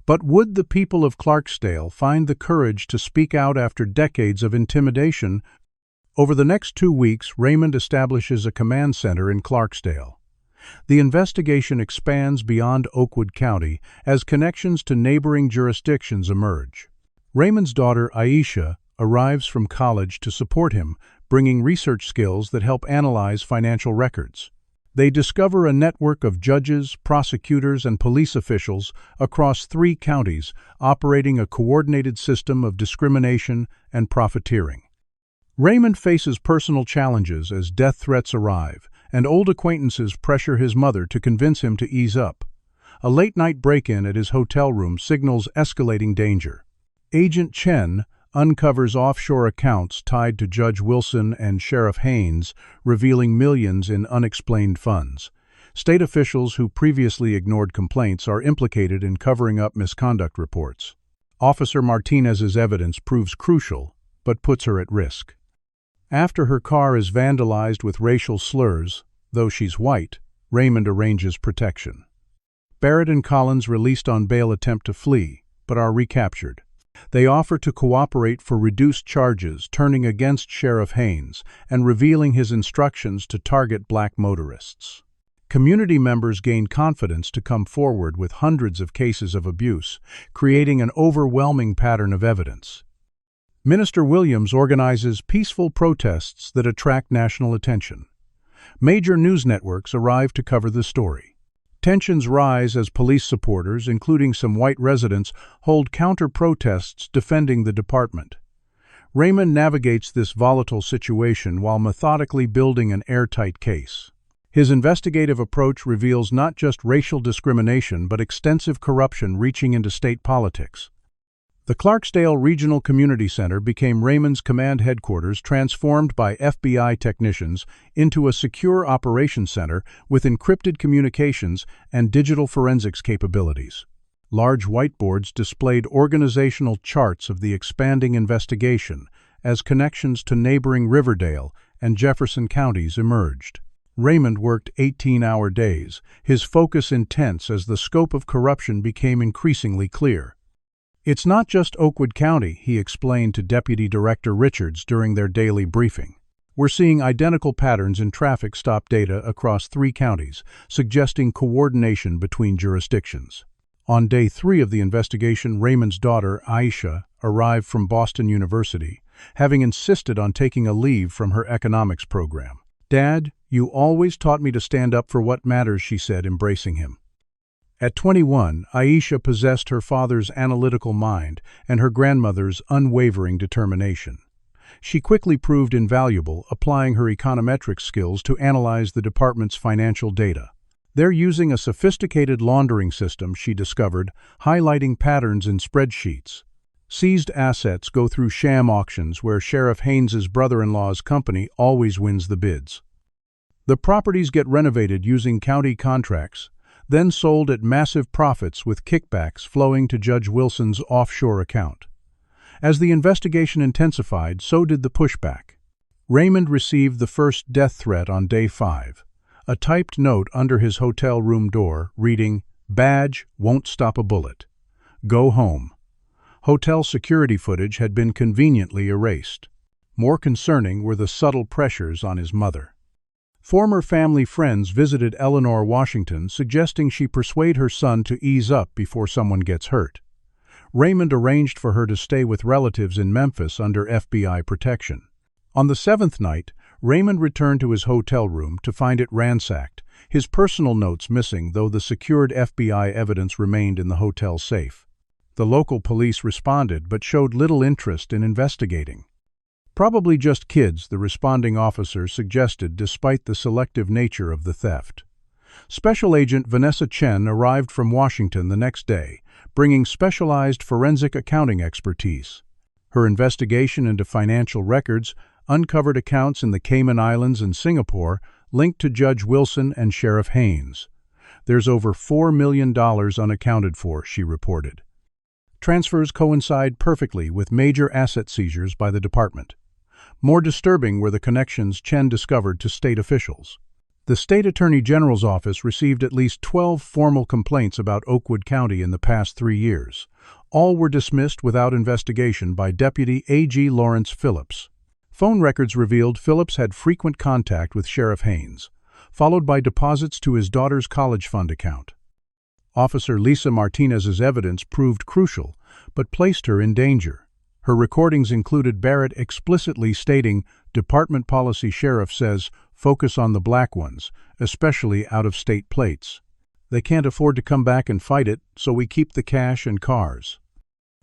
But would the people of Clarksdale find the courage to speak out after decades of intimidation? Over the next 2 weeks, Raymond establishes a command center in Clarksdale. The investigation expands beyond Oakwood County as connections to neighboring jurisdictions emerge. Raymond's daughter, Aisha, arrives from college to support him, bringing research skills that help analyze financial records. They discover a network of judges, prosecutors, and police officials across 3 counties operating a coordinated system of discrimination and profiteering. Raymond faces personal challenges as death threats arrive, and old acquaintances pressure his mother to convince him to ease up. A late-night break-in at his hotel room signals escalating danger. Agent Chen uncovers offshore accounts tied to Judge Wilson and Sheriff Haynes, revealing millions in unexplained funds. State officials who previously ignored complaints are implicated in covering up misconduct reports. Officer Martinez's evidence proves crucial, but puts her at risk. After her car is vandalized with racial slurs, though she's white, Raymond arranges protection. Barrett and Collins, released on bail, attempt to flee, but are recaptured. They offer to cooperate for reduced charges, turning against Sheriff Haynes and revealing his instructions to target black motorists. Community members gain confidence to come forward with hundreds of cases of abuse, creating an overwhelming pattern of evidence. Minister Williams organizes peaceful protests that attract national attention. Major news networks arrive to cover the story. Tensions rise as police supporters, including some white residents, hold counter-protests defending the department. Raymond navigates this volatile situation while methodically building an airtight case. His investigative approach reveals not just racial discrimination but extensive corruption reaching into state politics. The Clarksdale Regional Community Center became Raymond's command headquarters, transformed by FBI technicians into a secure operations center with encrypted communications and digital forensics capabilities. Large whiteboards displayed organizational charts of the expanding investigation as connections to neighboring Riverdale and Jefferson counties emerged. Raymond worked 18-hour days, his focus intense as the scope of corruption became increasingly clear. "It's not just Oakwood County," he explained to Deputy Director Richards during their daily briefing. "We're seeing identical patterns in traffic stop data across 3 counties, suggesting coordination between jurisdictions." On day 3 of the investigation, Raymond's daughter, Aisha, arrived from Boston University, having insisted on taking a leave from her economics program. "Dad, you always taught me to stand up for what matters," she said, embracing him. At 21, Aisha possessed her father's analytical mind and her grandmother's unwavering determination. She quickly proved invaluable, applying her econometric skills to analyze the department's financial data. They're using a sophisticated laundering system, she discovered, highlighting patterns in spreadsheets. Seized assets go through sham auctions where Sheriff Haynes's brother-in-law's company always wins the bids. The properties get renovated using county contracts, then sold at massive profits with kickbacks flowing to Judge Wilson's offshore account. As the investigation intensified, so did the pushback. Raymond received the first death threat on day 5, a typed note under his hotel room door reading, "Badge won't stop a bullet. Go home." Hotel security footage had been conveniently erased. More concerning were the subtle pressures on his mother. Former family friends visited Eleanor Washington, suggesting she persuade her son to ease up before someone gets hurt. Raymond arranged for her to stay with relatives in Memphis under FBI protection. On the 7th night, Raymond returned to his hotel room to find it ransacked, his personal notes missing, though the secured FBI evidence remained in the hotel safe. The local police responded but showed little interest in investigating. "Probably just kids," the responding officer suggested, despite the selective nature of the theft. Special Agent Vanessa Chen arrived from Washington the next day, bringing specialized forensic accounting expertise. Her investigation into financial records uncovered accounts in the Cayman Islands and Singapore linked to Judge Wilson and Sheriff Haynes. "There's over $4 million unaccounted for," she reported. Transfers coincide perfectly with major asset seizures by the department. More disturbing were the connections Chen discovered to state officials. The State Attorney General's office received at least 12 formal complaints about Oakwood County in the past 3 years. All were dismissed without investigation by Deputy A.G. Lawrence Phillips. Phone records revealed Phillips had frequent contact with Sheriff Haynes, followed by deposits to his daughter's college fund account. Officer Lisa Martinez's evidence proved crucial, but placed her in danger. Her recordings included Barrett explicitly stating, "Department policy sheriff says, focus on the black ones, especially out-of-state plates. They can't afford to come back and fight it, so we keep the cash and cars."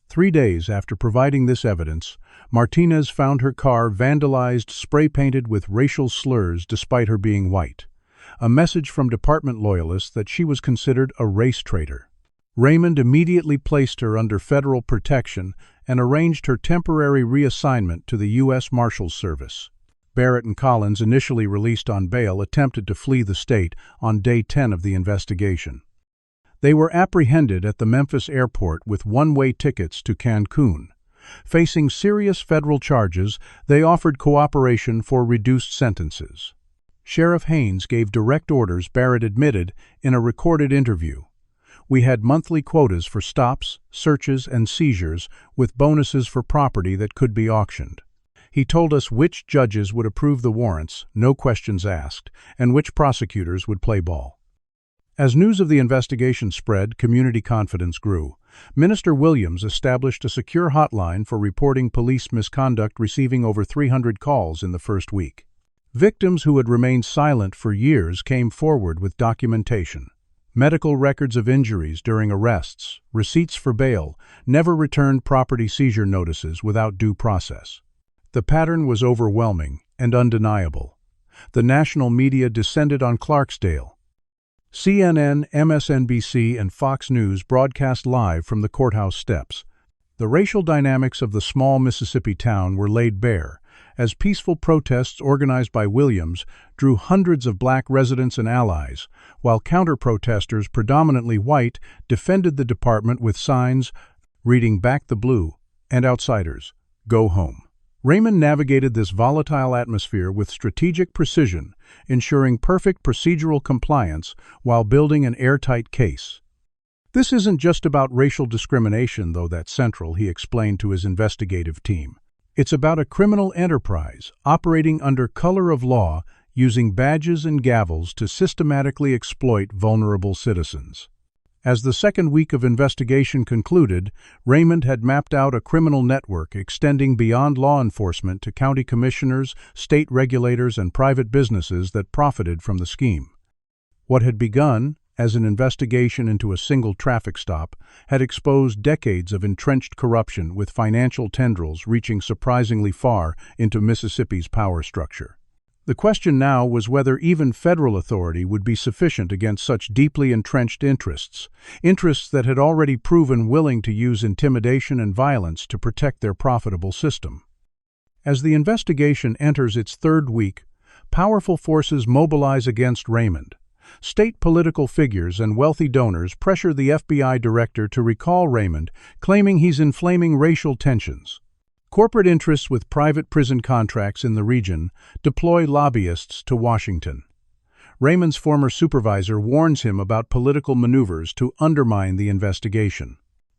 3 days after providing this evidence, Martinez found her car vandalized, spray-painted with racial slurs despite her being white. A message from department loyalists that she was considered a race traitor. Raymond immediately placed her under federal protection and arranged her temporary reassignment to the U.S. Marshals Service. Barrett and Collins, initially released on bail, attempted to flee the state on day 10 of the investigation. They were apprehended at the Memphis airport with one-way tickets to Cancun. Facing serious federal charges, they offered cooperation for reduced sentences. Sheriff Haynes gave direct orders, Barrett admitted in a recorded interview. We had monthly quotas for stops, searches, and seizures, with bonuses for property that could be auctioned. He told us which judges would approve the warrants, no questions asked, and which prosecutors would play ball. As news of the investigation spread, community confidence grew. Minister Williams established a secure hotline for reporting police misconduct, receiving over 300 calls in the first week. Victims who had remained silent for years came forward with documentation. Medical records of injuries during arrests, receipts for bail, never returned property seizure notices without due process. The pattern was overwhelming and undeniable. The national media descended on Clarksdale. CNN, MSNBC, and Fox News broadcast live from the courthouse steps. The racial dynamics of the small Mississippi town were laid bare, as peaceful protests organized by Williams drew hundreds of black residents and allies, while counter-protesters, predominantly white, defended the department with signs reading "Back the Blue" and "Outsiders, Go Home." Raymond navigated this volatile atmosphere with strategic precision, ensuring perfect procedural compliance while building an airtight case. This isn't just about racial discrimination, though that's central, he explained to his investigative team. It's about a criminal enterprise operating under color of law, using badges and gavels to systematically exploit vulnerable citizens. As the second week of investigation concluded, Raymond had mapped out a criminal network extending beyond law enforcement to county commissioners, state regulators, and private businesses that profited from the scheme. What had begun as an investigation into a single traffic stop had exposed decades of entrenched corruption, with financial tendrils reaching surprisingly far into Mississippi's power structure. The question now was whether even federal authority would be sufficient against such deeply entrenched interests that had already proven willing to use intimidation and violence to protect their profitable system. As the investigation enters its third week, powerful forces mobilize against Raymond. State political figures and wealthy donors pressure the FBI director to recall Raymond, claiming he's inflaming racial tensions. Corporate interests with private prison contracts in the region deploy lobbyists to Washington. Raymond's former supervisor warns him about political maneuvers to undermine the investigation.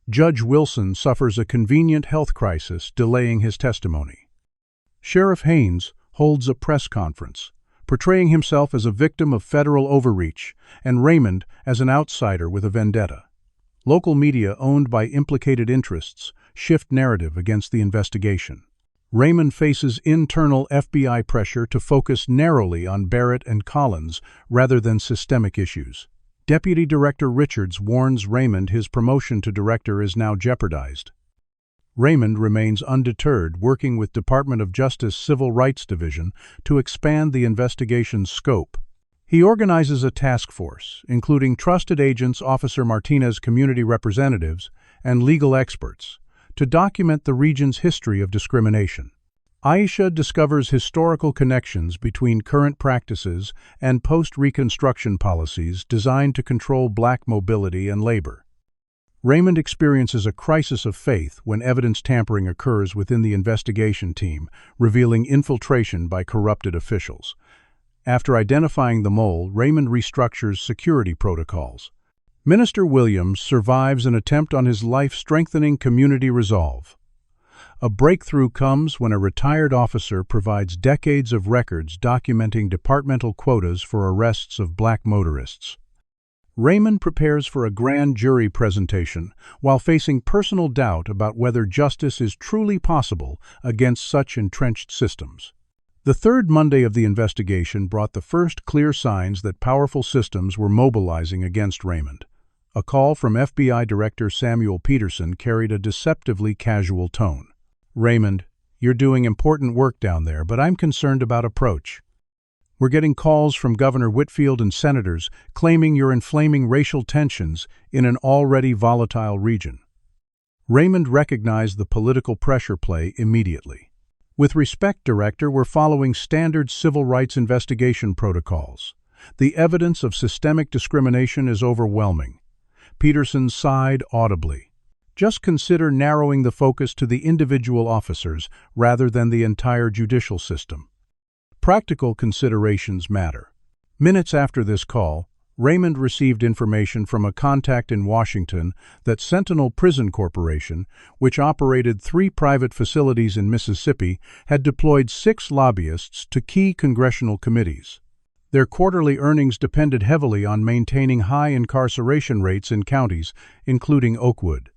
Judge Wilson suffers a convenient health crisis, delaying his testimony. Sheriff Haynes holds a press conference, portraying himself as a victim of federal overreach and Raymond as an outsider with a vendetta. Local media owned by implicated interests shift narrative against the investigation. Raymond faces internal FBI pressure to focus narrowly on Barrett and Collins rather than systemic issues. Deputy Director Richards warns Raymond his promotion to director is now jeopardized. Raymond remains undeterred, working with Department of Justice Civil Rights Division to expand the investigation's scope. He organizes a task force, including trusted agents, Officer Martinez, community representatives, and legal experts, to document the region's history of discrimination. Aisha discovers historical connections between current practices and post-Reconstruction policies designed to control black mobility and labor. Raymond experiences a crisis of faith when evidence tampering occurs within the investigation team, revealing infiltration by corrupted officials. After identifying the mole, Raymond restructures security protocols. Minister Williams survives an attempt on his life-strengthening community resolve. A breakthrough comes when a retired officer provides decades of records documenting departmental quotas for arrests of black motorists. Raymond prepares for a grand jury presentation while facing personal doubt about whether justice is truly possible against such entrenched systems. The third Monday of the investigation brought the first clear signs that powerful systems were mobilizing against Raymond. A call from FBI Director Samuel Peterson carried a deceptively casual tone. "Raymond, you're doing important work down there, but I'm concerned about approach. We're getting calls from Governor Whitfield and senators claiming you're inflaming racial tensions in an already volatile region." Raymond recognized the political pressure play immediately. "With respect, Director, we're following standard civil rights investigation protocols. The evidence of systemic discrimination is overwhelming." Peterson sighed audibly. "Just consider narrowing the focus to the individual officers rather than the entire judicial system." Practical considerations matter. Minutes after this call, Raymond received information from a contact in Washington that Sentinel Prison Corporation, which operated 3 private facilities in Mississippi, had deployed 6 lobbyists to key congressional committees. Their quarterly earnings depended heavily on maintaining high incarceration rates in counties, including Oakwood.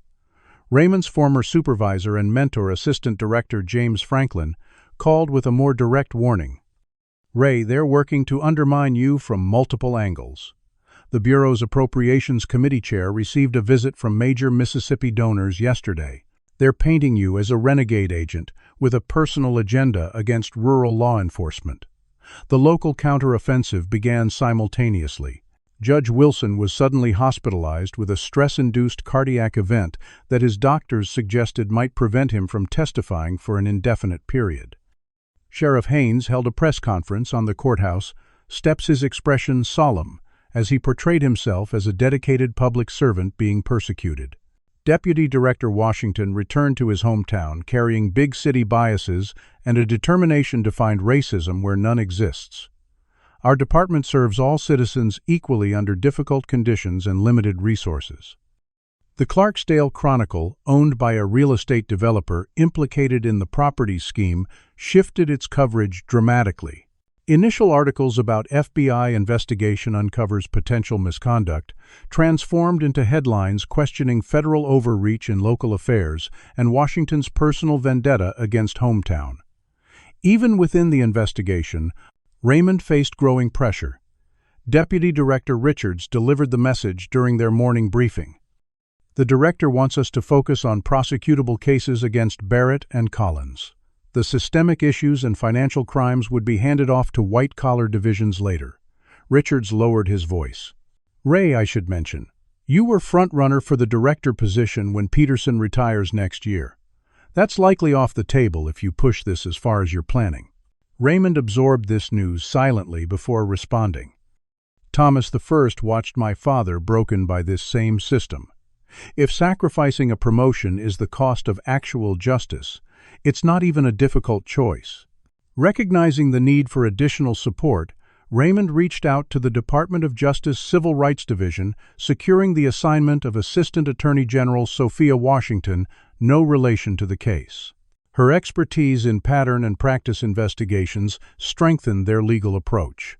Raymond's former supervisor and mentor, Assistant Director James Franklin, called with a more direct warning. "Ray, they're working to undermine you from multiple angles." The Bureau's Appropriations Committee chair received a visit from major Mississippi donors yesterday. They're painting you as a renegade agent with a personal agenda against rural law enforcement. The local counteroffensive began simultaneously. Judge Wilson was suddenly hospitalized with a stress-induced cardiac event that his doctors suggested might prevent him from testifying for an indefinite period. Sheriff Haynes held a press conference on the courthouse, his expression solemn, as he portrayed himself as a dedicated public servant being persecuted. Deputy Director Washington returned to his hometown carrying big city biases and a determination to find racism where none exists. "Our department serves all citizens equally under difficult conditions and limited resources." The Clarksdale Chronicle, owned by a real estate developer implicated in the property scheme, shifted its coverage dramatically. Initial articles about FBI investigation uncovers potential misconduct transformed into headlines questioning federal overreach in local affairs and Washington's personal vendetta against hometown. Even within the investigation, Raymond faced growing pressure. Deputy Director Richards delivered the message during their morning briefing. "The director wants us to focus on prosecutable cases against Barrett and Collins. The systemic issues and financial crimes would be handed off to white-collar divisions later." Richards lowered his voice. "Ray, I should mention, you were front-runner for the director position when Peterson retires next year. That's likely off the table if you push this as far as you're planning." Raymond absorbed this news silently before responding. "Thomas I watched my father broken by this same system. If sacrificing a promotion is the cost of actual justice, it's not even a difficult choice." Recognizing the need for additional support, Raymond reached out to the Department of Justice Civil Rights Division, securing the assignment of Assistant Attorney General Sophia Washington, no relation to the case. Her expertise in pattern and practice investigations strengthened their legal approach.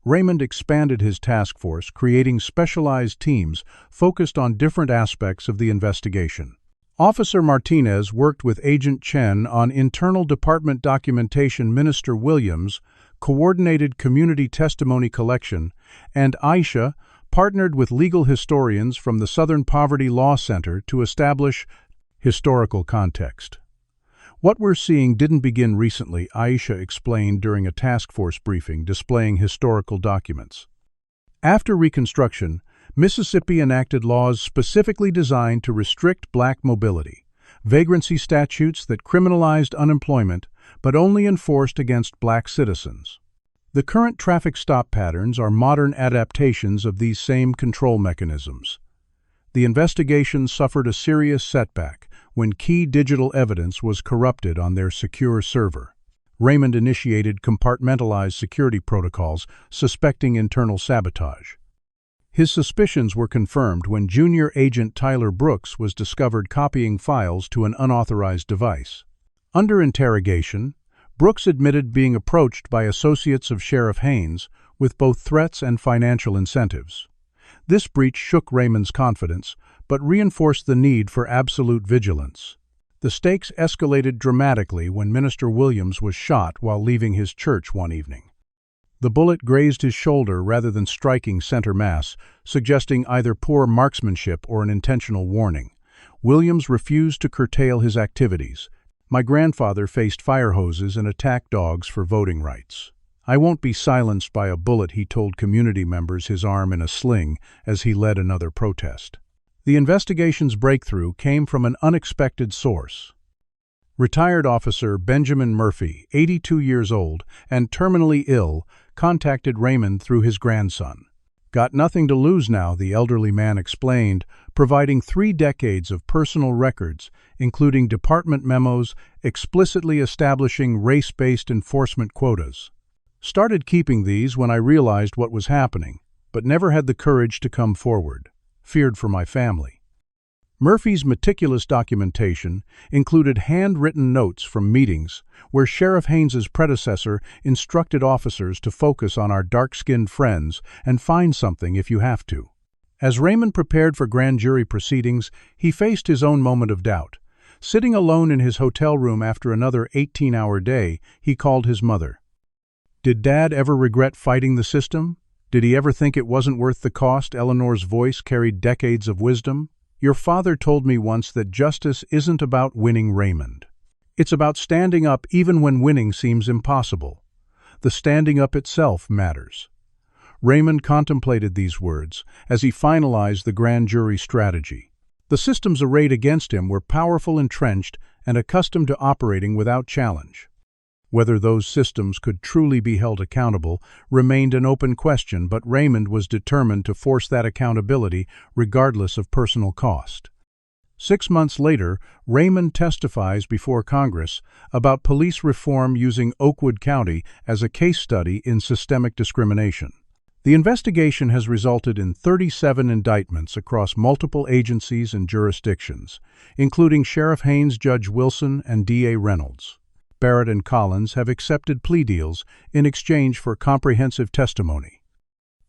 Raymond expanded his task force, creating specialized teams focused on different aspects of the investigation. Officer Martinez worked with Agent Chen on internal department documentation, Minister Williams coordinated community testimony collection, and Aisha partnered with legal historians from the Southern Poverty Law Center to establish historical context. "What we're seeing didn't begin recently," Aisha explained during a task force briefing displaying historical documents. After Reconstruction, Mississippi enacted laws specifically designed to restrict black mobility, vagrancy statutes that criminalized unemployment but only enforced against black citizens. The current traffic stop patterns are modern adaptations of these same control mechanisms. The investigation suffered a serious setback when key digital evidence was corrupted on their secure server. Raymond initiated compartmentalized security protocols, suspecting internal sabotage. His suspicions were confirmed when Junior Agent Tyler Brooks was discovered copying files to an unauthorized device. Under interrogation, Brooks admitted being approached by associates of Sheriff Haynes with both threats and financial incentives. This breach shook Raymond's confidence, but reinforced the need for absolute vigilance. The stakes escalated dramatically when Minister Williams was shot while leaving his church one evening. The bullet grazed his shoulder rather than striking center mass, suggesting either poor marksmanship or an intentional warning. Williams refused to curtail his activities. "My grandfather faced fire hoses and attacked dogs for voting rights. I won't be silenced by a bullet," he told community members, his arm in a sling, as he led another protest. The investigation's breakthrough came from an unexpected source. Retired Officer Benjamin Murphy, 82 years old and terminally ill, contacted Raymond through his grandson. "Got nothing to lose now," the elderly man explained, providing 3 decades of personal records, including department memos explicitly establishing race-based enforcement quotas. Started keeping these when I realized what was happening, but never had the courage to come forward. Feared for my family. Murphy's meticulous documentation included handwritten notes from meetings where Sheriff Haynes's predecessor instructed officers to focus on our dark-skinned friends and find something if you have to. As Raymond prepared for grand jury proceedings, he faced his own moment of doubt. Sitting alone in his hotel room after another 18-hour day, he called his mother. "Did Dad ever regret fighting the system? Did he ever think it wasn't worth the cost?" Eleanor's voice carried decades of wisdom. "Your father told me once that justice isn't about winning, Raymond. It's about standing up even when winning seems impossible. The standing up itself matters." Raymond contemplated these words as he finalized the grand jury strategy. The systems arrayed against him were powerful, entrenched, and accustomed to operating without challenge. Whether those systems could truly be held accountable remained an open question, but Raymond was determined to force that accountability regardless of personal cost. 6 months later, Raymond testifies before Congress about police reform using Oakwood County as a case study in systemic discrimination. The investigation has resulted in 37 indictments across multiple agencies and jurisdictions, including Sheriff Haynes, Judge Wilson, and DA Reynolds. Barrett and Collins have accepted plea deals in exchange for comprehensive testimony.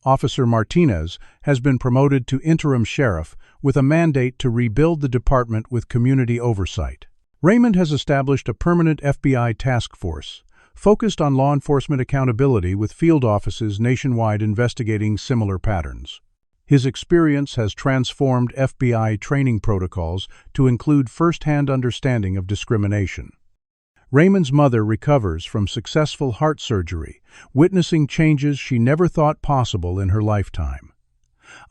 Officer Martinez has been promoted to interim sheriff with a mandate to rebuild the department with community oversight. Raymond has established a permanent FBI task force focused on law enforcement accountability with field offices nationwide investigating similar patterns. His experience has transformed FBI training protocols to include first-hand understanding of discrimination. Raymond's mother recovers from successful heart surgery, witnessing changes she never thought possible in her lifetime.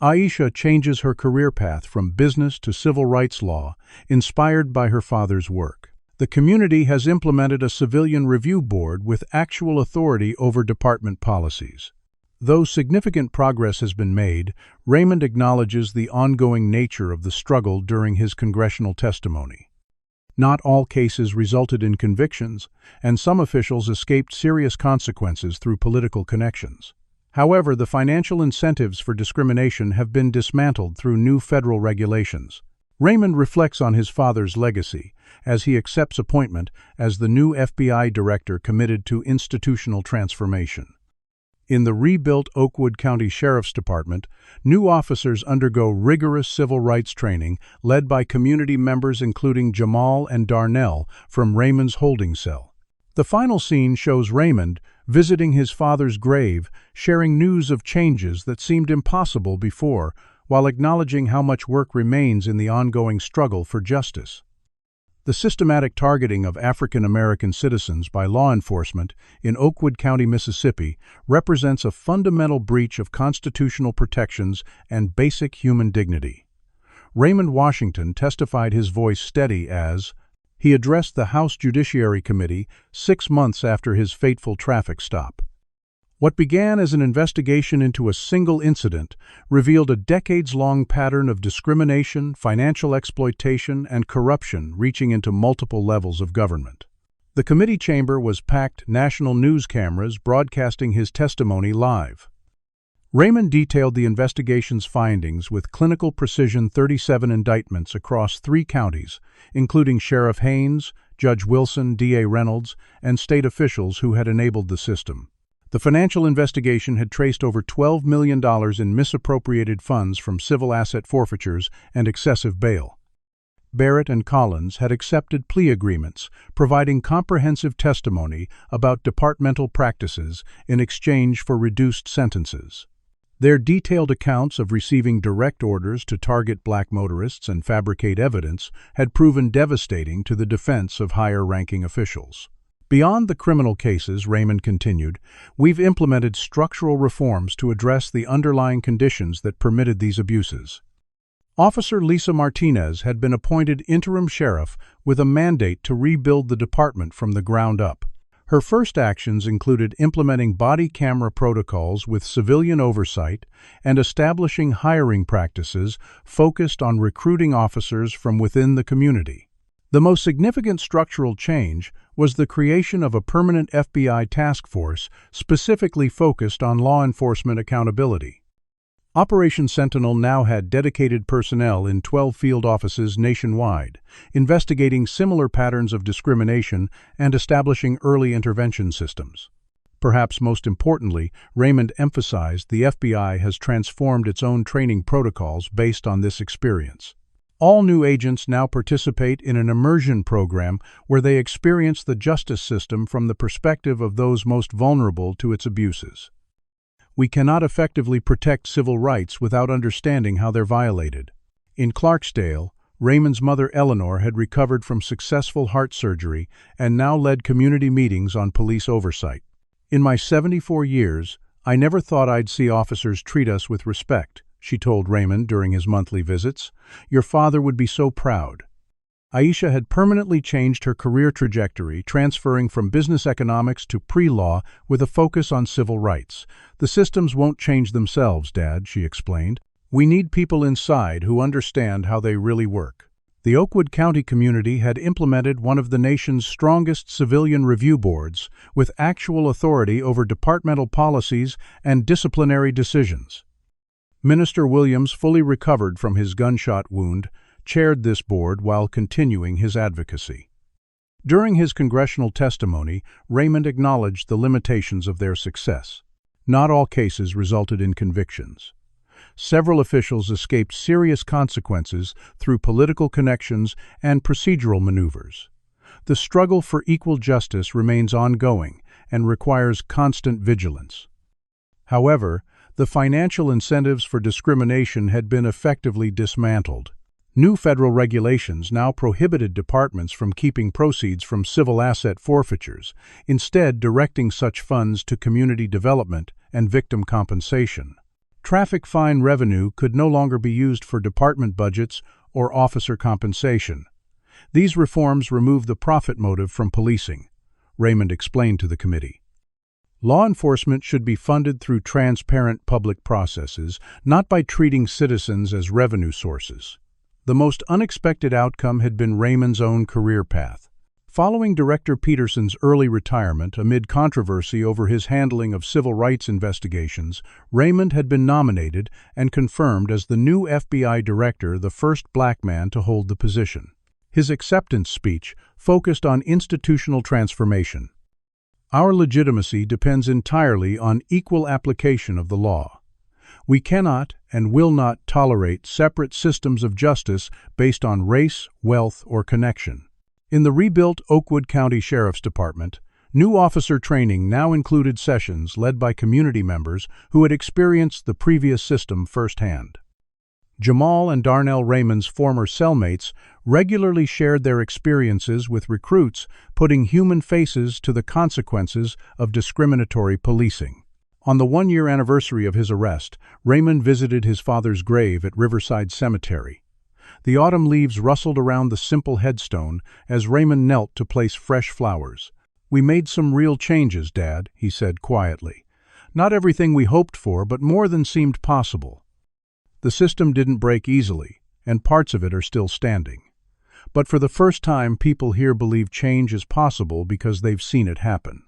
Aisha changes her career path from business to civil rights law, inspired by her father's work. The community has implemented a civilian review board with actual authority over department policies. Though significant progress has been made, Raymond acknowledges the ongoing nature of the struggle during his congressional testimony. Not all cases resulted in convictions, and some officials escaped serious consequences through political connections. However, the financial incentives for discrimination have been dismantled through new federal regulations. Raymond reflects on his father's legacy as he accepts appointment as the new FBI director committed to institutional transformation. In the rebuilt Oakwood County Sheriff's Department, new officers undergo rigorous civil rights training led by community members including Jamal and Darnell from Raymond's holding cell. The final scene shows Raymond visiting his father's grave, sharing news of changes that seemed impossible before, while acknowledging how much work remains in the ongoing struggle for justice. The systematic targeting of African American citizens by law enforcement in Oakwood County, Mississippi, represents a fundamental breach of constitutional protections and basic human dignity. Raymond Washington testified, his voice steady as he addressed the House Judiciary Committee 6 months after his fateful traffic stop. What began as an investigation into a single incident revealed a decades-long pattern of discrimination, financial exploitation, and corruption reaching into multiple levels of government. The committee chamber was packed, national news cameras broadcasting his testimony live. Raymond detailed the investigation's findings with clinical precision: 37 indictments across 3 counties, including Sheriff Haynes, Judge Wilson, DA Reynolds, and state officials who had enabled the system. The financial investigation had traced over $12 million in misappropriated funds from civil asset forfeitures and excessive bail. Barrett and Collins had accepted plea agreements, providing comprehensive testimony about departmental practices in exchange for reduced sentences. Their detailed accounts of receiving direct orders to target black motorists and fabricate evidence had proven devastating to the defense of higher-ranking officials. Beyond the criminal cases, Raymond continued, we've implemented structural reforms to address the underlying conditions that permitted these abuses. Officer Lisa Martinez had been appointed interim sheriff with a mandate to rebuild the department from the ground up. Her first actions included implementing body camera protocols with civilian oversight and establishing hiring practices focused on recruiting officers from within the community. The most significant structural change was the creation of a permanent FBI task force specifically focused on law enforcement accountability. Operation Sentinel now had dedicated personnel in 12 field offices nationwide, investigating similar patterns of discrimination and establishing early intervention systems. Perhaps most importantly, Raymond emphasized the FBI has transformed its own training protocols based on this experience. All new agents now participate in an immersion program where they experience the justice system from the perspective of those most vulnerable to its abuses. We cannot effectively protect civil rights without understanding how they're violated. In Clarksdale, Raymond's mother Eleanor had recovered from successful heart surgery and now led community meetings on police oversight. "In my 74 years, I never thought I'd see officers treat us with respect," she told Raymond during his monthly visits. "Your father would be so proud." Aisha had permanently changed her career trajectory, transferring from business economics to pre-law with a focus on civil rights. "The systems won't change themselves, Dad," she explained. "We need people inside who understand how they really work." The Oakwood County community had implemented one of the nation's strongest civilian review boards, with actual authority over departmental policies and disciplinary decisions. Minister Williams, fully recovered from his gunshot wound, chaired this board while continuing his advocacy. During his congressional testimony, Raymond acknowledged the limitations of their success. Not all cases resulted in convictions. Several officials escaped serious consequences through political connections and procedural maneuvers. The struggle for equal justice remains ongoing and requires constant vigilance. However, the financial incentives for discrimination had been effectively dismantled. New federal regulations now prohibited departments from keeping proceeds from civil asset forfeitures, instead directing such funds to community development and victim compensation. Traffic fine revenue could no longer be used for department budgets or officer compensation. These reforms remove the profit motive from policing, Raymond explained to the committee. Law enforcement should be funded through transparent public processes, not by treating citizens as revenue sources. The most unexpected outcome had been Raymond's own career path. Following Director Peterson's early retirement amid controversy over his handling of civil rights investigations, Raymond had been nominated and confirmed as the new FBI director, the first black man to hold the position. His acceptance speech focused on institutional transformation. "Our legitimacy depends entirely on equal application of the law. We cannot and will not tolerate separate systems of justice based on race, wealth, or connection." In the rebuilt Oakwood County Sheriff's Department, new officer training now included sessions led by community members who had experienced the previous system firsthand. Jamal and Darnell Raymond's former cellmates regularly shared their experiences with recruits, putting human faces to the consequences of discriminatory policing. On the one-year anniversary of his arrest, Raymond visited his father's grave at Riverside Cemetery. The autumn leaves rustled around the simple headstone as Raymond knelt to place fresh flowers. "We made some real changes, Dad," he said quietly. "Not everything we hoped for, but more than seemed possible. The system didn't break easily, and parts of it are still standing. But for the first time, people here believe change is possible because they've seen it happen."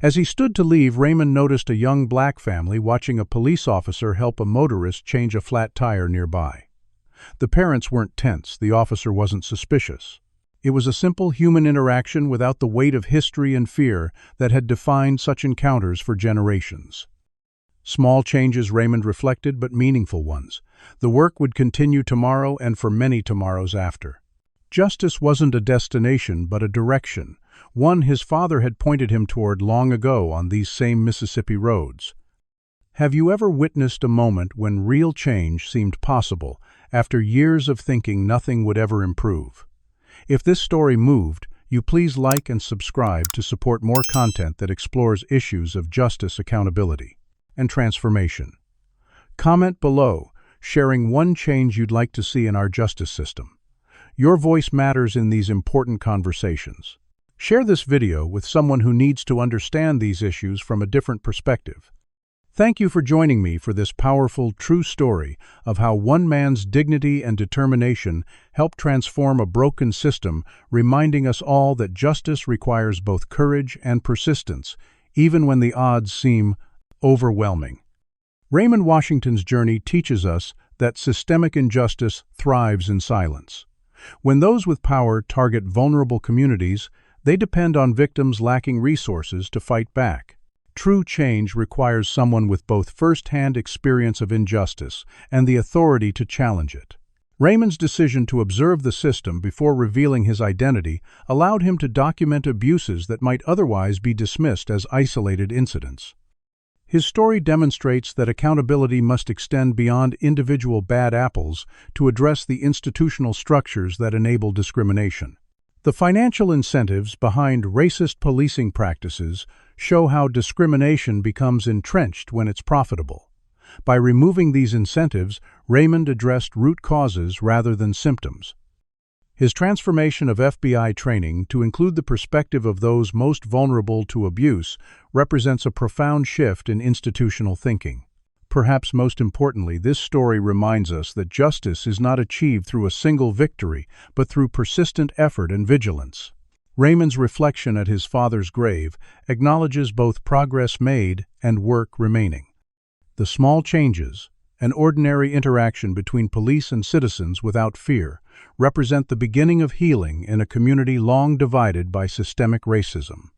As he stood to leave, Raymond noticed a young black family watching a police officer help a motorist change a flat tire nearby. The parents weren't tense, the officer wasn't suspicious. It was a simple human interaction without the weight of history and fear that had defined such encounters for generations. Small changes, Raymond reflected, but meaningful ones. The work would continue tomorrow and for many tomorrows after. Justice wasn't a destination, but a direction, one his father had pointed him toward long ago on these same Mississippi roads. Have you ever witnessed a moment when real change seemed possible, after years of thinking nothing would ever improve? If this story moved, you please like and subscribe to support more content that explores issues of justice, accountability, and transformation. Comment below, sharing one change you'd like to see in our justice system. Your voice matters in these important conversations. Share this video with someone who needs to understand these issues from a different perspective. Thank you for joining me for this powerful, true story of how one man's dignity and determination helped transform a broken system, reminding us all that justice requires both courage and persistence, even when the odds seem overwhelming. Raymond Washington's journey teaches us that systemic injustice thrives in silence. When those with power target vulnerable communities, they depend on victims lacking resources to fight back. True change requires someone with both first-hand experience of injustice and the authority to challenge it. Raymond's decision to observe the system before revealing his identity allowed him to document abuses that might otherwise be dismissed as isolated incidents. His story demonstrates that accountability must extend beyond individual bad apples to address the institutional structures that enable discrimination. The financial incentives behind racist policing practices show how discrimination becomes entrenched when it's profitable. By removing these incentives, Raymond addressed root causes rather than symptoms. His transformation of FBI training to include the perspective of those most vulnerable to abuse represents a profound shift in institutional thinking. Perhaps most importantly, this story reminds us that justice is not achieved through a single victory, but through persistent effort and vigilance. Raymond's reflection at his father's grave acknowledges both progress made and work remaining. The small changes, an ordinary interaction between police and citizens without fear, represent the beginning of healing in a community long divided by systemic racism.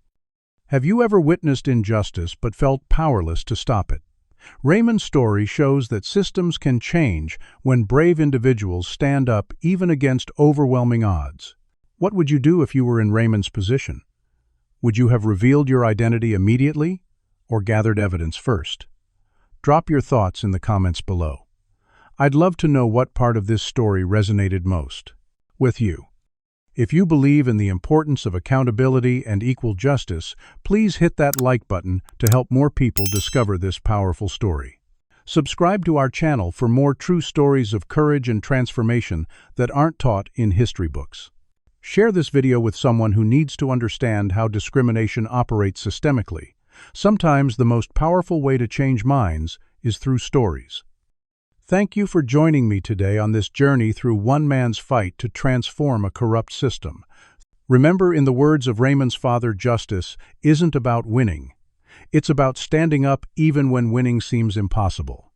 Have you ever witnessed injustice but felt powerless to stop it? Raymond's story shows that systems can change when brave individuals stand up even against overwhelming odds. What would you do if you were in Raymond's position? Would you have revealed your identity immediately or gathered evidence first? Drop your thoughts in the comments below. I'd love to know what part of this story resonated most with you. If you believe in the importance of accountability and equal justice, please hit that like button to help more people discover this powerful story. Subscribe to our channel for more true stories of courage and transformation that aren't taught in history books. Share this video with someone who needs to understand how discrimination operates systemically. Sometimes the most powerful way to change minds is through stories. Thank you for joining me today on this journey through one man's fight to transform a corrupt system. Remember, in the words of Raymond's father, justice isn't about winning. It's about standing up even when winning seems impossible.